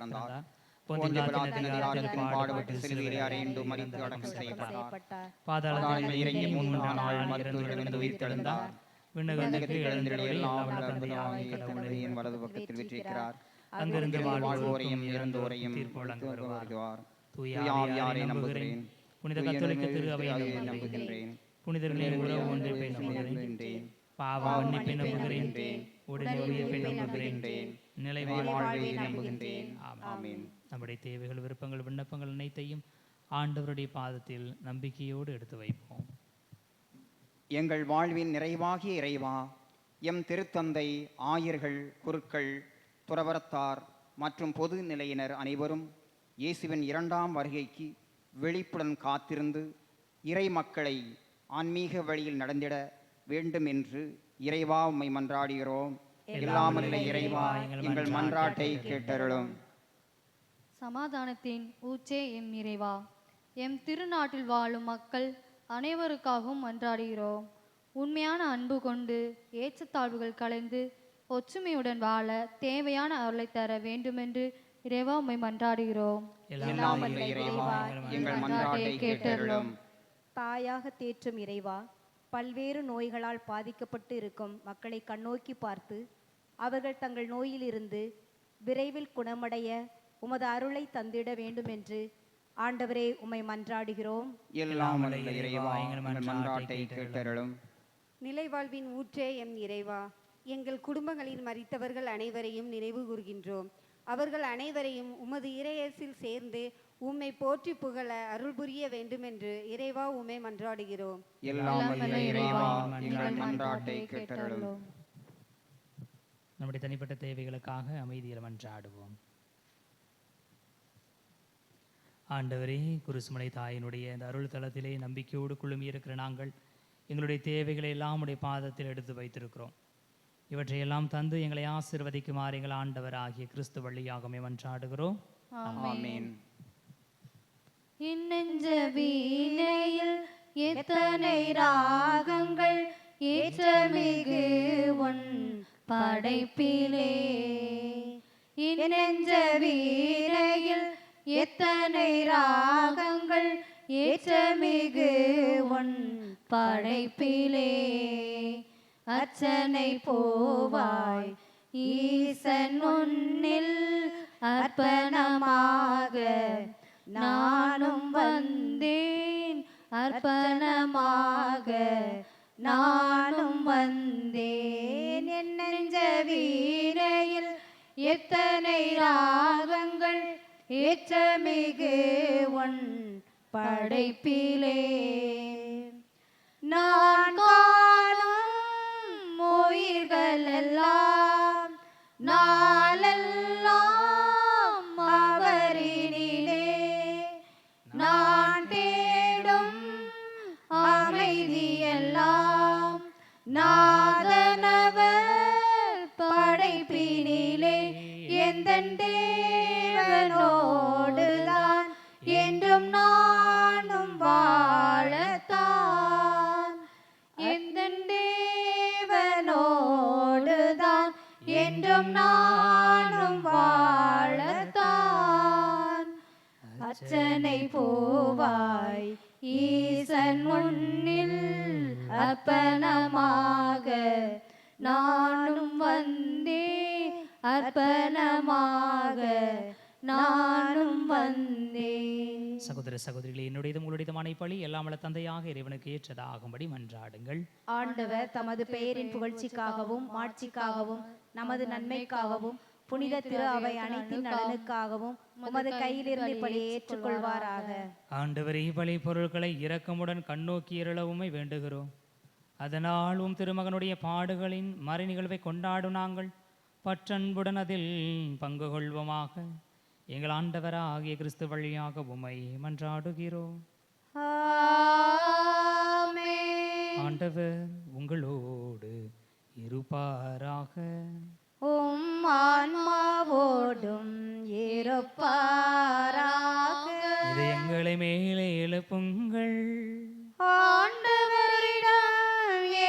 பாடுபட்டு சிலுவையில் அறையுண்டு மரித்து அடக்கம் செய்யப்பட்டார், பாதாளத்தில் இறங்கி 3 நாள் மருத்துவரிடமிருந்து உயிர்த்தெழுந்தார், விண்ணகத்துக்கு எழுந்தருளி எல்லாம் வல்ல தந்தையாகிய கடவுளை என் வலது பக்கத்தில் வீற்றிருக்கிறார், அங்கிருந்து வாழ்வோரையும் இறந்தோரையும் தீர்ப்பு வழங்க வருவார். தூயாவியாரை நம்புகிறேன், புனித கத்தோலிக்க திரு அவையை நம்புகின்றேன், புனிதர்களின் உறவு ஒன்றிப்பை நம்புகின்றேன், பாவ மன்னிப்பை நம்புகின்றேன், உடனே உயிர்ப்பை நம்புகின்றேன், நிலை வாழ்வை நம்புகின்றேன். ஆமென். நம்முடைய தேவைகள், விருப்பங்கள், விண்ணப்பங்கள் அனைத்தையும் ஆண்டவருடைய பாதத்தில் நம்பிக்கையோடு எடுத்து வைப்போம். எங்கள் வாழ்வின் நிறைவாகிய இறைவா, எம் திருத்தந்தை, ஆயர்கள், குருக்கள், துறவரத்தார் மற்றும் பொது நிலையினர் அனைவரும் இயேசுவின் 2ஆம் வருகைக்கு விழிப்புடன் காத்திருந்து இறை மக்களை ஆன்மீக வழியில் நடந்திட வேண்டும் என்று இறைவா உம்மை மன்றாடுகிறோம். எல்லாமல்ல இறைவா, எங்கள் மன்றாட்டை கேட்டருளும். சமாதானத்தின் ஊற்றே எம் இறைவா, எம் திருநாட்டில் வாழும் மக்கள் அனைவருக்காகவும் மன்றாடுகிறோம். உண்மையான அன்பு கொண்டு ஏற்றத்தாழ்வுகள் கலைந்து ஒற்றுமையுடன் வாழ தேவையான அருளை தர வேண்டுமென்று இறைவா உம்மை மன்றாடுகிறோம். எல்லாமல்ல இறைவா, எங்கள் மன்றாட்டை கேட்டருளும். தாயாக தேற்றும் இறைவா, பல்வேறு நோய்களால் பாதிக்கப்பட்டு இருக்கும் மக்களை கண்ணோக்கி பார்த்து அவர்கள் தங்கள் நோயிலிருந்து விரைவில் குணமடைய உமது அருளை தந்திட வேண்டும் என்று ஆண்டவரே உம்மை மன்றாடுகிறோம். எல்லாம் வல்ல இறைவா, எங்கள் மன்றாட்டை கேட்டருளும். நிலைவாழ்வின் ஊற்றே எம் இறைவா, எங்கள் குடும்பங்களில் மரித்தவர்கள் அனைவரையும் நினைவு கூர்கின்றோம். அவர்கள் அனைவரையும் உமது இறையேசில் சேர்ந்து உம்மை போற்றி புகழ அருள் புரிய வேண்டுமென்று இறைவா உம்மை மன்றாடுகிறோம். எல்லாம் வல்ல இறைவா, எங்கள் மன்றாட்டை கேட்டருளும். நம்முடைய தனிப்பட்ட தேவைகளுக்காக அமைதியில் மன்றாடுவோம். ஆண்டவரே, குருசுமலை தாயினுடைய இந்த அருள் தளத்திலே நம்பிக்கையோடு குழுமி இருக்கிற நாங்கள் எங்களுடைய தேவைகளை எல்லாம் உடைய பாதத்தில் எடுத்து வைத்திருக்கிறோம். இவற்றையெல்லாம் தந்து எங்களை ஆசீர்வதிக்குமாறு எங்கள் ஆண்டவர் ஆகிய கிறிஸ்து வழியாகவே மன்றாடுகிறோம். ஆமென். இன்னெஞ்ச வீணையில் எத்தனை ராகங்கள் ஏற்றமிகு உன் படைப்பிலே, இன்னெஞ்ச வீணையில் எத்தனை ராகங்கள் ஏற்றமிகு உன் படைப்பிலே, அர்ச்சனை போவாய் ஈசன் உன்னில் அர்ப்பணமாக நானும் வந்தேன், அர்ப்பணமாக நானும் வந்தேன். என் நெஞ்ச வீணையில் எத்தனை ராகங்கள் ஏற்றமிகு உன் படைப்பிலே, நான் காணும் உயிர்கள் எல்லாம் நாளெல்லாம் அவரினிலே, நான் தேடும் அமைதியெல்லாம் நாதனவர் படைப்பினிலே, எந்தன் தேவனோடுதான் என்றும் நானும் வாழத்தான், எந்தன் தேவனோடுதான் என்றும் நானும் வாழத்தான். அர்ச்சனை போவாய் ஈசன் முன்னில் அர்ப்பணமாக நானும் வந்தேன், அர்ப்பணமாக நானும் வந்தேன். சகோதர சகோதரிகளே, என்னுடையதும் உங்களுடையதுமான பழி எல்லாம் வல்ல தந்தையாக இறைவனுக்கு ஏற்றதாகும்படி மன்றாடுங்கள். ஆண்டவர் தமது பெயரின் புகழ்ச்சிக்காகவும் மாட்சிக்காகவும் நமது நன்மைக்காகவும் புனித திரு அவை அனைத்தின் நலனுக்காகவும் உமது கையிலிருந்து இப்படியே ஏற்றுக்கொள்வாராக. ஆண்டவரே, பலி பொருட்களை இரக்கமுடன் கண்ணோக்கி இருளவுமை வேண்டுகிறோம். அதனால் திருமகனுடைய பாடுகளின் மறை நிகழ்வை கொண்டாடும் நாங்கள் பற்றன்புடன் அதில் பங்கு கொள்வோமாக. எங்கள் ஆண்டவராகிய கிறிஸ்து வழியாக உம்மை மன்றாடுகிறோம். ஆமென். ஆண்டவர் உங்களோடு இருப்பாராக. உம் ஆன்மாவோடும் இருப்பாராக. இதயங்களை மேலே எழுப்புங்கள். ஆண்டவரிடம்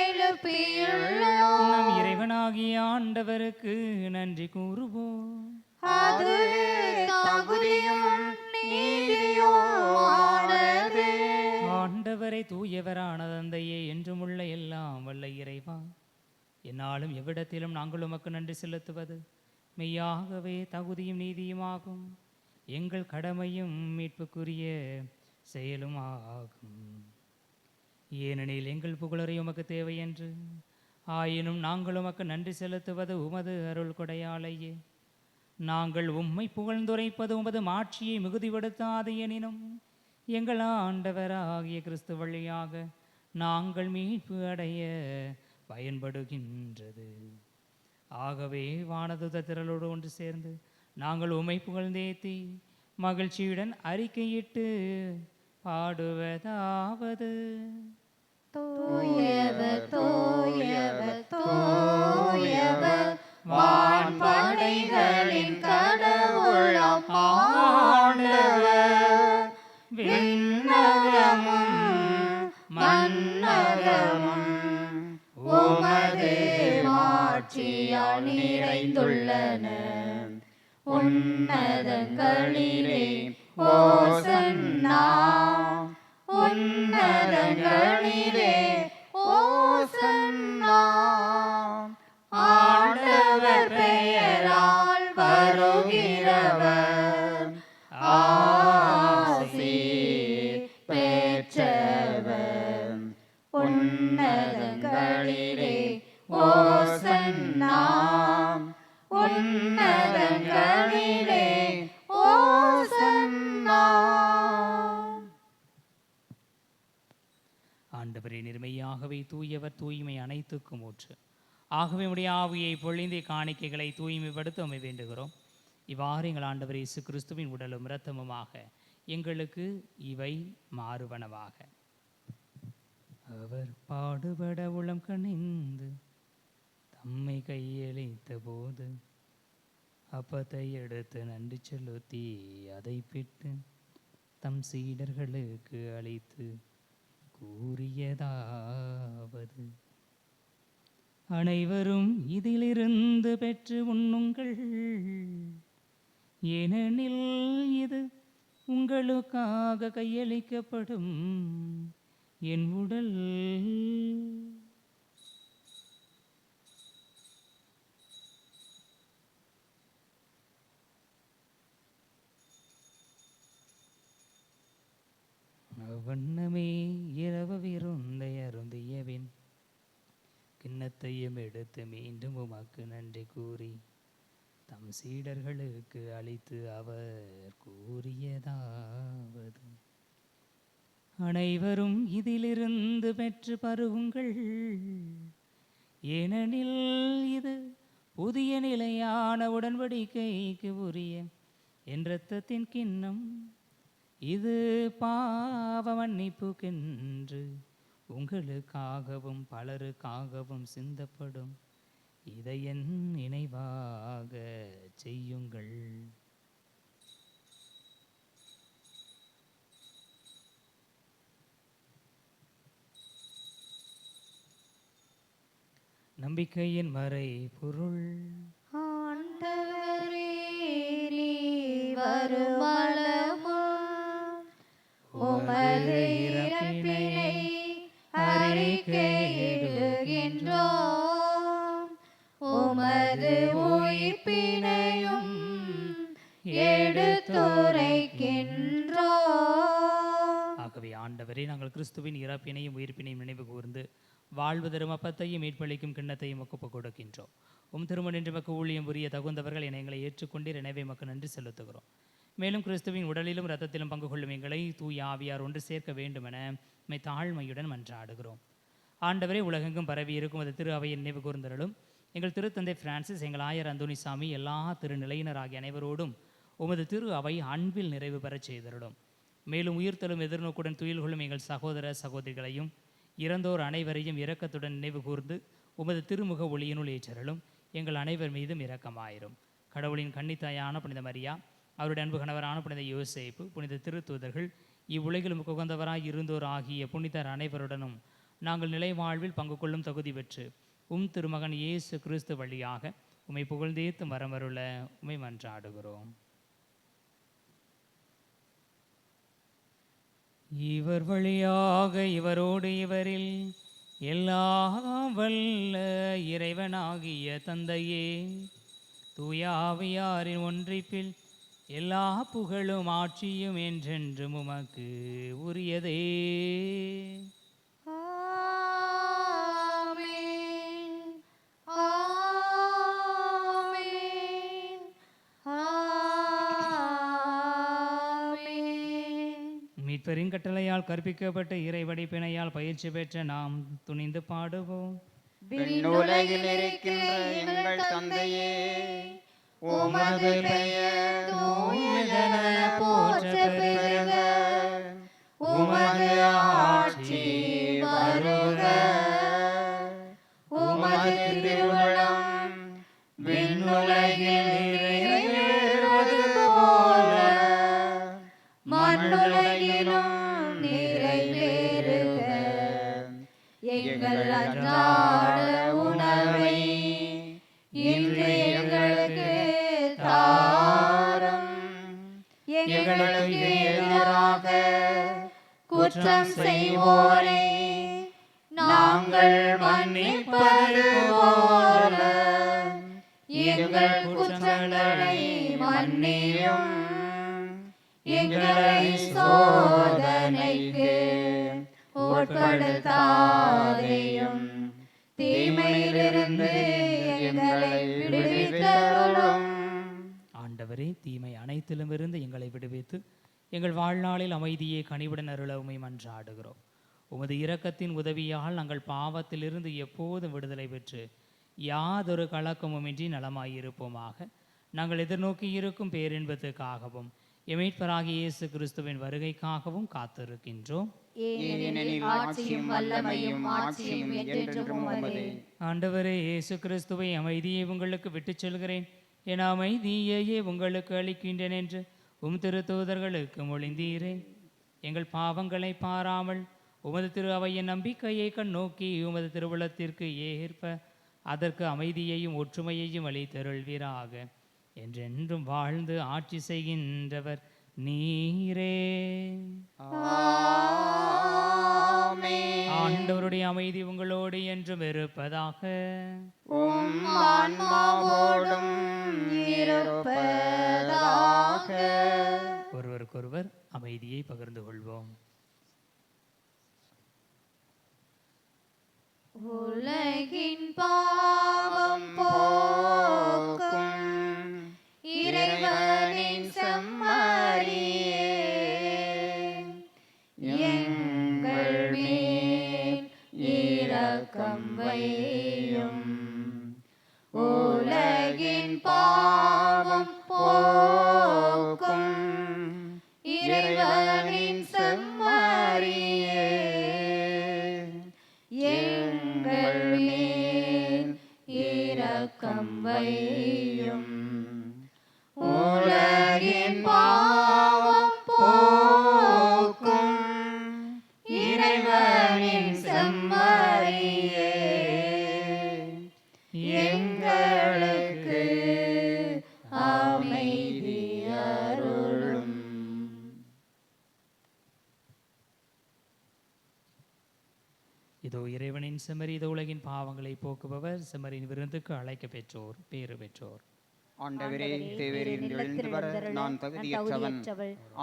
எழுப்பியுள்ளோம், நம் இறைவனாகிய ஆண்டவருக்கு நன்றி கூறுவோம். அது தகுதியும் நீதியுமானது. ஆண்டவரை தூயவரான தந்தையே, என்றுமுள்ள எல்லாம் வல்ல இறைவா, என்னாலும் எவ்விடத்திலும் நாங்கள் உமக்கு நன்றி செலுத்துவது மெய்யாகவே தகுதியும் நீதியுமாகும். எங்கள் கடமையும் மீட்புக்குரிய செயலும் ஆகும். ஏனெனில் எங்கள் புகழரை உமக்கு தேவை என்று, ஆயினும் நாங்கள் உமக்கு நன்றி செலுத்துவது உமது அருள் கொடையாலேயே. நாங்கள் உம்மை புகழ்ந்துரைப்பது உமது மாட்சியை மிகுதிப்படுத்தாது எனினும், எங்கள் ஆண்டவராகிய கிறிஸ்து வழியாக நாங்கள் மீட்பு அடைய பயன்படுகின்றது. ஆகவே வானதுத திரளோடு ஒன்று சேர்ந்து நாங்கள் உம்மை புகழ்ந்தேத்தி மகிழ்ச்சியுடன் அறிக்கையிட்டு பாடுவதாவது: தூயவர் தூயவர் தூயவர், வான்படைகளின் கடவுளாம் ஆண்டவர். விண்ணகமும் மண்ணகமும் உமது மாட்சியால் நிறைந்துள்ளன. உன்னதங்களிலே ஓசன்னா, உன்னதங்களிலே ஓசன்னா. ஆண்டவர் பெயரால் வருகிறவர் ஆசி பெற்றவர். உன்னதங்களிலே ஓசன்னா, உன்னதங்களிலே ஓசன்னா. ஆண்டவரே, நிர்மையாகவே தூயவர், தூய்மை அனைத்துக்கும் ஊற்று. ஆகவே உடைய ஆவியை பொழிந்த காணிக்கைகளை தூய்மைப்படுத்த உம்மை வேண்டுகிறோம். இவ்வாறு எங்கள் ஆண்டவர் இயேசு கிறிஸ்துவின் உடலும் இரத்தமுமாக எங்களுக்கு இவை மாறுவனவாக. அவர் பாடுபட உளம் கனிந்து தம்மை கையளித்த போது அப்பத்தை எடுத்து நன்றி செலுத்தி அதை பிட்டு தம் சீடர்களுக்கு அளித்து கூறியதாவது: அனைவரும் இதிலிருந்து பெற்று உண்ணுங்கள், ஏனெனில் இது உங்களுக்காக கையளிக்கப்படும் என் உடல். வண்ணமே இரவு விருந்தை அருந்தியபின் கிண்ணத்தையும் எடுத்து மீண்டும் உமக்கு நன்றி கூறி தம் சீடர்களுக்கு அளித்து அவர் கூறியதாவது: அனைவரும் இதிலிருந்து பெற்று பருகுங்கள், ஏனெனில் இது புதிய நிலையான உடன்படிக்கைக்கு உரிய என் இரத்தத்தின் கிண்ணம். இது பாவ மன்னிப்புக்கென்று உங்களுக்காகவும் பலருக்காகவும் சிந்தப்படும். இதை என் நினைவாக செய்யுங்கள். நம்பிக்கையின் மறை பொருள். ஆண்டவரே, நீர் வருமளவும் உமது இறப்பினை அறிக்கை உமது உயிர்ப்பினையும் எடுத்துரைக்கின்றோம். ஆகவே ஆண்டவரே, நாங்கள் கிறிஸ்துவின் இறப்பினையும் உயிர்ப்பினையும் நினைவு கூர்ந்து வாழ்வு தரும் அப்பத்தையும் மீட்பளிக்கும் கிண்ணத்தையும் ஒப்புக் கொடுக்கின்றோம். திருமணின்று மக்கு ஊழியம் புரிய தகுந்தவர்கள் என எங்களை ஏற்றுக்கொண்டீர். எனவே மக்கு நன்றி செலுத்துகிறோம். மேலும் கிறிஸ்துவின் உடலிலும் இரத்தத்திலும் பங்கு கொள்ளும் எங்களை தூய ஆவியார் ஒன்று சேர்க்க வேண்டுமென மை தாழ்மையுடன் மன்றாடுகிறோம். ஆண்டவரே, உலகெங்கும் பரவி இருக்கும் அது திரு அவையை நினைவு கூர்ந்தருளும். எங்கள் திருத்தந்தை பிரான்சிஸ், எங்கள் ஆயர் அந்தோனிசாமி, எல்லா திருநிலையினர் ஆகிய அனைவரோடும் உமது திரு அவை அன்பில் நிறைவு பெறச் செய்தருளும். மேலும் உயிர்த்தலும் எதிர்நோக்குடன் துயில் கொள்ளும் எங்கள் சகோதர சகோதரிகளையும் இறந்தோர் அனைவரையும் இரக்கத்துடன் நினைவு கூர்ந்து உமது திருமுக ஒளியினுள் ஏற்றருளும். எங்கள் அனைவர் மீதும் இரக்கமாயிரும். கடவுளின் கன்னித்தாயான புனித மரியா, அவருடைய அன்பு கணவரான புனித யோசேப்பு, புனித திருத்தூதர்கள், இவ்வுலகிலும் உகந்தவராய் இருந்தோர் ஆகிய புனிதர் அனைவருடனும் நாங்கள் நிலை வாழ்வில் பங்கு கொள்ளும் தகுதி பெற்று திருமகன் இயேசு கிறிஸ்து வழியாக உம்மை புகழ்ந்தேத்து வரமருள உம்மை மன்றாடுகிறோம். இவர் வழியாக இவரோடு இவரில் எல்லாம் வல்ல இறைவனாகிய தந்தையே, தூய ஆவியாரின் ஒன்றிப்பில் எல்லா புகழும் ஆட்சியும் என்றென்றும் உமக்கு உரியதே. ஆமென். ஆமென். ஆமென். மீட்பரின் கட்டளையால் கற்பிக்கப்பட்ட இறைவடிப்பினையால் பயிற்சி பெற்ற நாம் துணிந்து பாடுவோம். விண்ணுலகில் இருக்கின்ற எங்கள் தந்தையே, உமது பெயர் தூயதென போற்றப் பெறுக. உமது ஆட்சி வருக. உமது திருவுளம் விண்ணுலகில் நிறைவேறுவது போல மண்ணுலகிலும் நிறைவேறுக. எங்கள் அன்றாட உணவை இன்று எங்களுக்கு தாரும். எங்களுக்கு எதிராக குற்றம் செய்வோரை நாங்கள் மன்னிப்பது போல எங்கள் குற்றங்களை மன்னியும். எங்களை சோதனைக்கு உட்படுத்தாதேயும், தீமையிலிருந்து எங்களை விடுவித்தருளும். ஆண்டவரே, தீமை அனைத்திலும் இருந்து எங்களை விடுவித்து எங்கள் வாழ்நாளில் அமைதியை கனிவுடன் அருள உம்மை மன்றாடுகிறோம். உமது இரக்கத்தின் உதவியால் நாங்கள் பாவத்திலிருந்து எப்போதும் விடுதலை பெற்று யாதொரு கலக்கமுமின்றி நலமாயிருப்போமாக. நாங்கள் எதிர்நோக்கி இருக்கும் பேரின்பத்துக்காகவும் எமீட்பராகிய இயேசு கிறிஸ்துவின் வருகைக்காகவும் காத்திருக்கின்றோம். ஏனெனில் ஆட்சியும் வல்லமையும் மாட்சியும் என்றென்றும் உமதே. ஆண்டவரே இயேசு கிறிஸ்துவை, அமைதியை உங்களுக்கு விட்டுச் செல்கிறேன், என் அமைதியையே உங்களுக்கு அளிக்கின்றேன் என்று திருத்தூதர்களுக்கு மொழிந்தீரே. எங்கள் பாவங்களை பாராமல் உமது திரு அவையின் நம்பிக்கையை கண்ணோக்கி உமது திருவுளத்திற்கு ஏற்ப அதற்கு அமைதியையும் ஒற்றுமையையும் அளித்தருள்வீராக. என்றென்றும் வாழ்ந்து ஆட்சி செய்கின்றவர் நீரே. ஆண்டவருடைய அமைதி உங்களோடு என்றும் இருப்பதாக. உம் ஆன்மாவோடும் இருப்பதாக. ஒருவருக்கொருவர் அமைதியை பகிர்ந்து கொள்வோம். உலகின் பாவம் போக்கும் இறைவனின் செம்மறியே, எங்கள் மேல் இரக்கம் வையும். உலகின் பாவம் போக்கும் இறைவனின் செம்மறியே, எங்கள் மேல் இரக்கம் வையும். உலகின் பாவம் போக்கும் இறைவனின் செம்மறியே, எங்களுக்கு அமைதி அருளும். இதோ இறைவனின் என் செமரித உலகின் பாவங்களை போக்குபவர், செமரின் விருந்துக்கு அழைக்க பெற்றோர் பேறு பெற்றோர். ஆண்டவரே, தேவரீர் எழுந்து வர நான் தகுதியற்றவன்.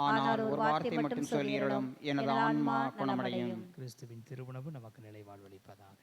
ஆனால் ஒரு வார்த்தை மட்டும் சொல்லியருளும், எனது ஆன்மா குணமடையும். கிறிஸ்துவின் திருவுணவு நமக்கு நிலைவாழ்வளிப்பதாக.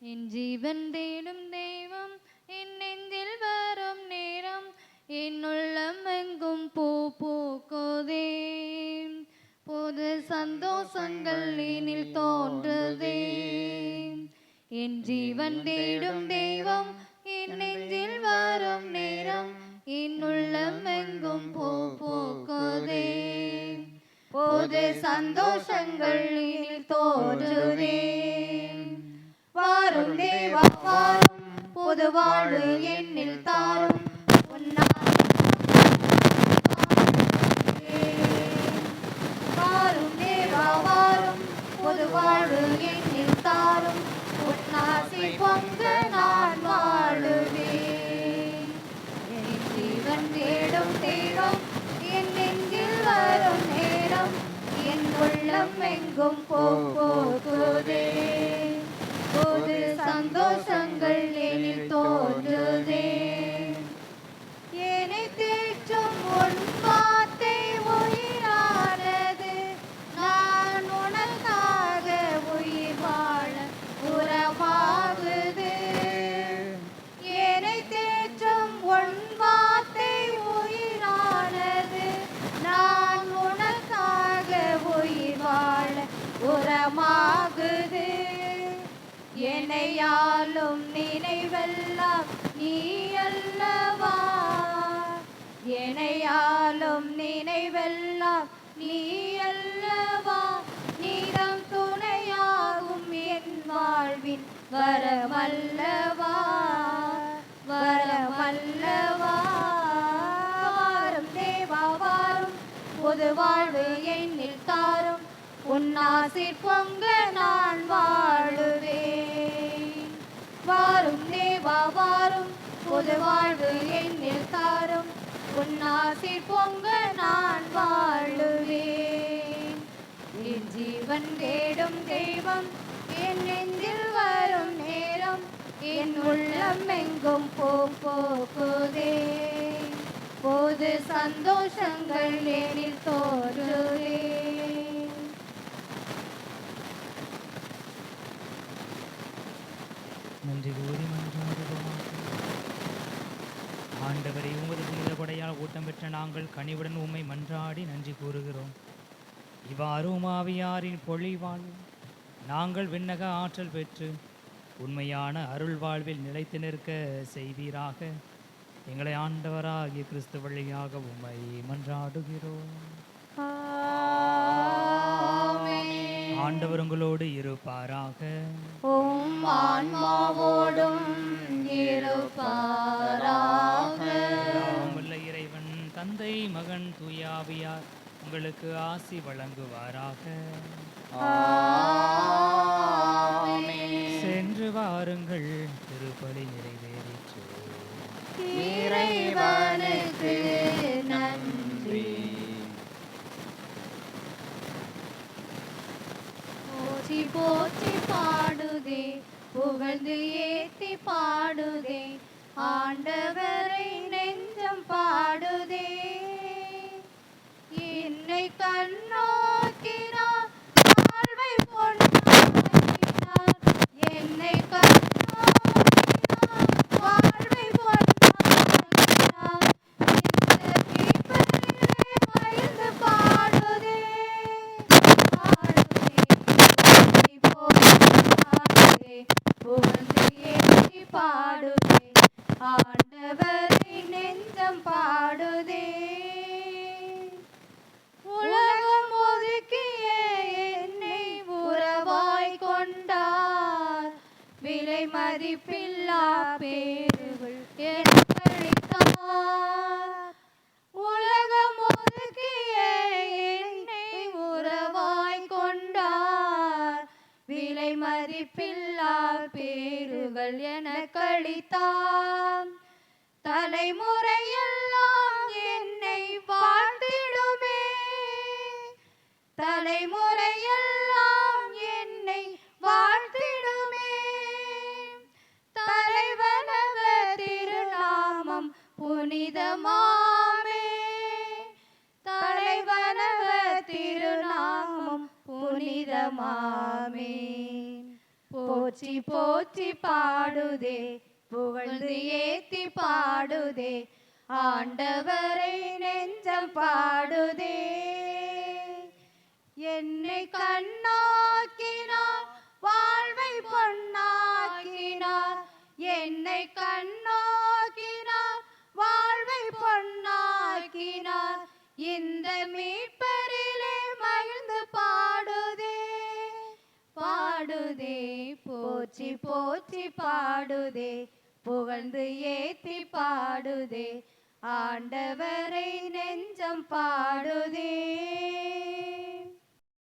என் ஜீவன் தேடும் தெய்வம் என் நெஞ்சில் வரும் நேரம், என் உள்ளம் எங்கும் பூ பூக்குதே. புது சந்தோஷங்கள் எனில் தோன்றுதே. என் ஜீவன் தேடும் தெய்வம் என் நெஞ்சில் வரும் நேரம், என் உள்ளம் எங்கும் பூ பூக்குதே. புது சந்தோஷங்கள் எனில் தோன்றுதே. வாரும் தேவா வாரும், புது வாழ்வு என்னில் தாரும். வாரும் தேவா வாரும், புது வாழ்வு என்னில் தாரும். உன்னாசை பொங்க நான் வாழுவேன். என் ஜீவன் தேடும் தெய்வம் என் நெஞ்சில் வரும் நேரம், என் உள்ளம் எங்கும் போகுதே. புது சந்தோஷங்கள் எனில் தோன்றுதே. என்னை தேற்றும் உன் வார்த்தை உயிரானது, நான் உனக்காக உயிர் வாழ உரமாகுது. என்னை தேற்றும் உன் வார்த்தை உயிரானது, நான் உனக்காக உயிர் வாழ உரமாகுது. என்னையாலும் நினைவெல்லாம் நீ அல்லவா, என்னையாலும் நினைவெல்லாம் நீ அல்லவா. நீதம் துணையாகும் என் வாழ்வின் வரமல்லவா, வரமல்லவா. வாரும் தேவா வாரும், புது வாழ்வு என்னில் தாரும். உன்னாசிற் பொங்க நான் வாழுவேன். வாரும் தேவா வாரும், புது வாழ்வு என்னில் தாரும். உன்னாசிற் பொங்க நான் வாழுவேன். என் ஜீவன் தேடும் தெய்வம் என் நெஞ்சில் வரும் நேரம், என் உள்ளம் எங்கும் போகுதே. புது சந்தோஷங்கள் எனில் தோன்றுதே. நன்றி கூறி மன்றாடுவோம். ஆண்டவரை, உமது புனித கொடையால் ஊட்டம் பெற்ற நாங்கள் கனிவுடன் உம்மை மன்றாடி நன்றி கூறுகிறோம். இவ்வாறு உமாவியாரின் பொழிவால் நாங்கள் விண்ணக ஆற்றல் பெற்று உண்மையான அருள் வாழ்வில் நிலைத்து நிற்க செய்வீராக. எங்களை ஆண்டவராகிய கிறிஸ்து வழியாக உம்மை மன்றாடுகிறோம். ஆண்டவர் உங்களோடு இருப்பாராக. உம் ஆன்மாவோடும் இருப்பாராக. உள்ள இறைவன் தந்தை மகன் தூயாவியார் உங்களுக்கு ஆசி வழங்குவாராக. சென்று வாருங்கள், திருப்பலி நிறைவேறிற்று. இறைவனுக்கு நன்றி. போற்றி போற்றி பாடுதே, புகழ்ந்து ஏத்தி பாடுதே, ஆண்டவரை நெஞ்சம் பாடுதே. என்னை கண்ணோக்கினார் மதிப்பில்லா பேறுகள் எனக்களித்தார். உலகம் ஒதுக்கிய என்னை உறவாய் கொண்டார். விலை மதிப்பில்லா பேறுகள் எனக்களித்தார். தலைமுறையெல்லாம் என்னை வாழ்த்திடுமே. தலைமுறையெல்லாம் என்னை வாழ்த்திடுமே. தலைவனவர் திருநாமம் புனிதமாமே. தலைவனவர் திருநாமம் புனிதமாமே. போற்றி போற்றி பாடுதே, புகழ்ந்து ஏத்தி பாடுதே, ஆண்டவரை நெஞ்சம் பாடுதே. என்னை கண்ணோக்கினார், வாழ்வை பொன்னாக்கினார். என்னை கண்ணோக்கினார், வாழ்வை பொன்னாக்கினார். இந்த மீட்பரிலே மகிழ்ந்து பாடுதே, பாடுதே. போற்றி போற்றி பாடுதே, புகழ்ந்து ஏத்தி பாடுதே, ஆண்டவரை நெஞ்சம் பாடுதே.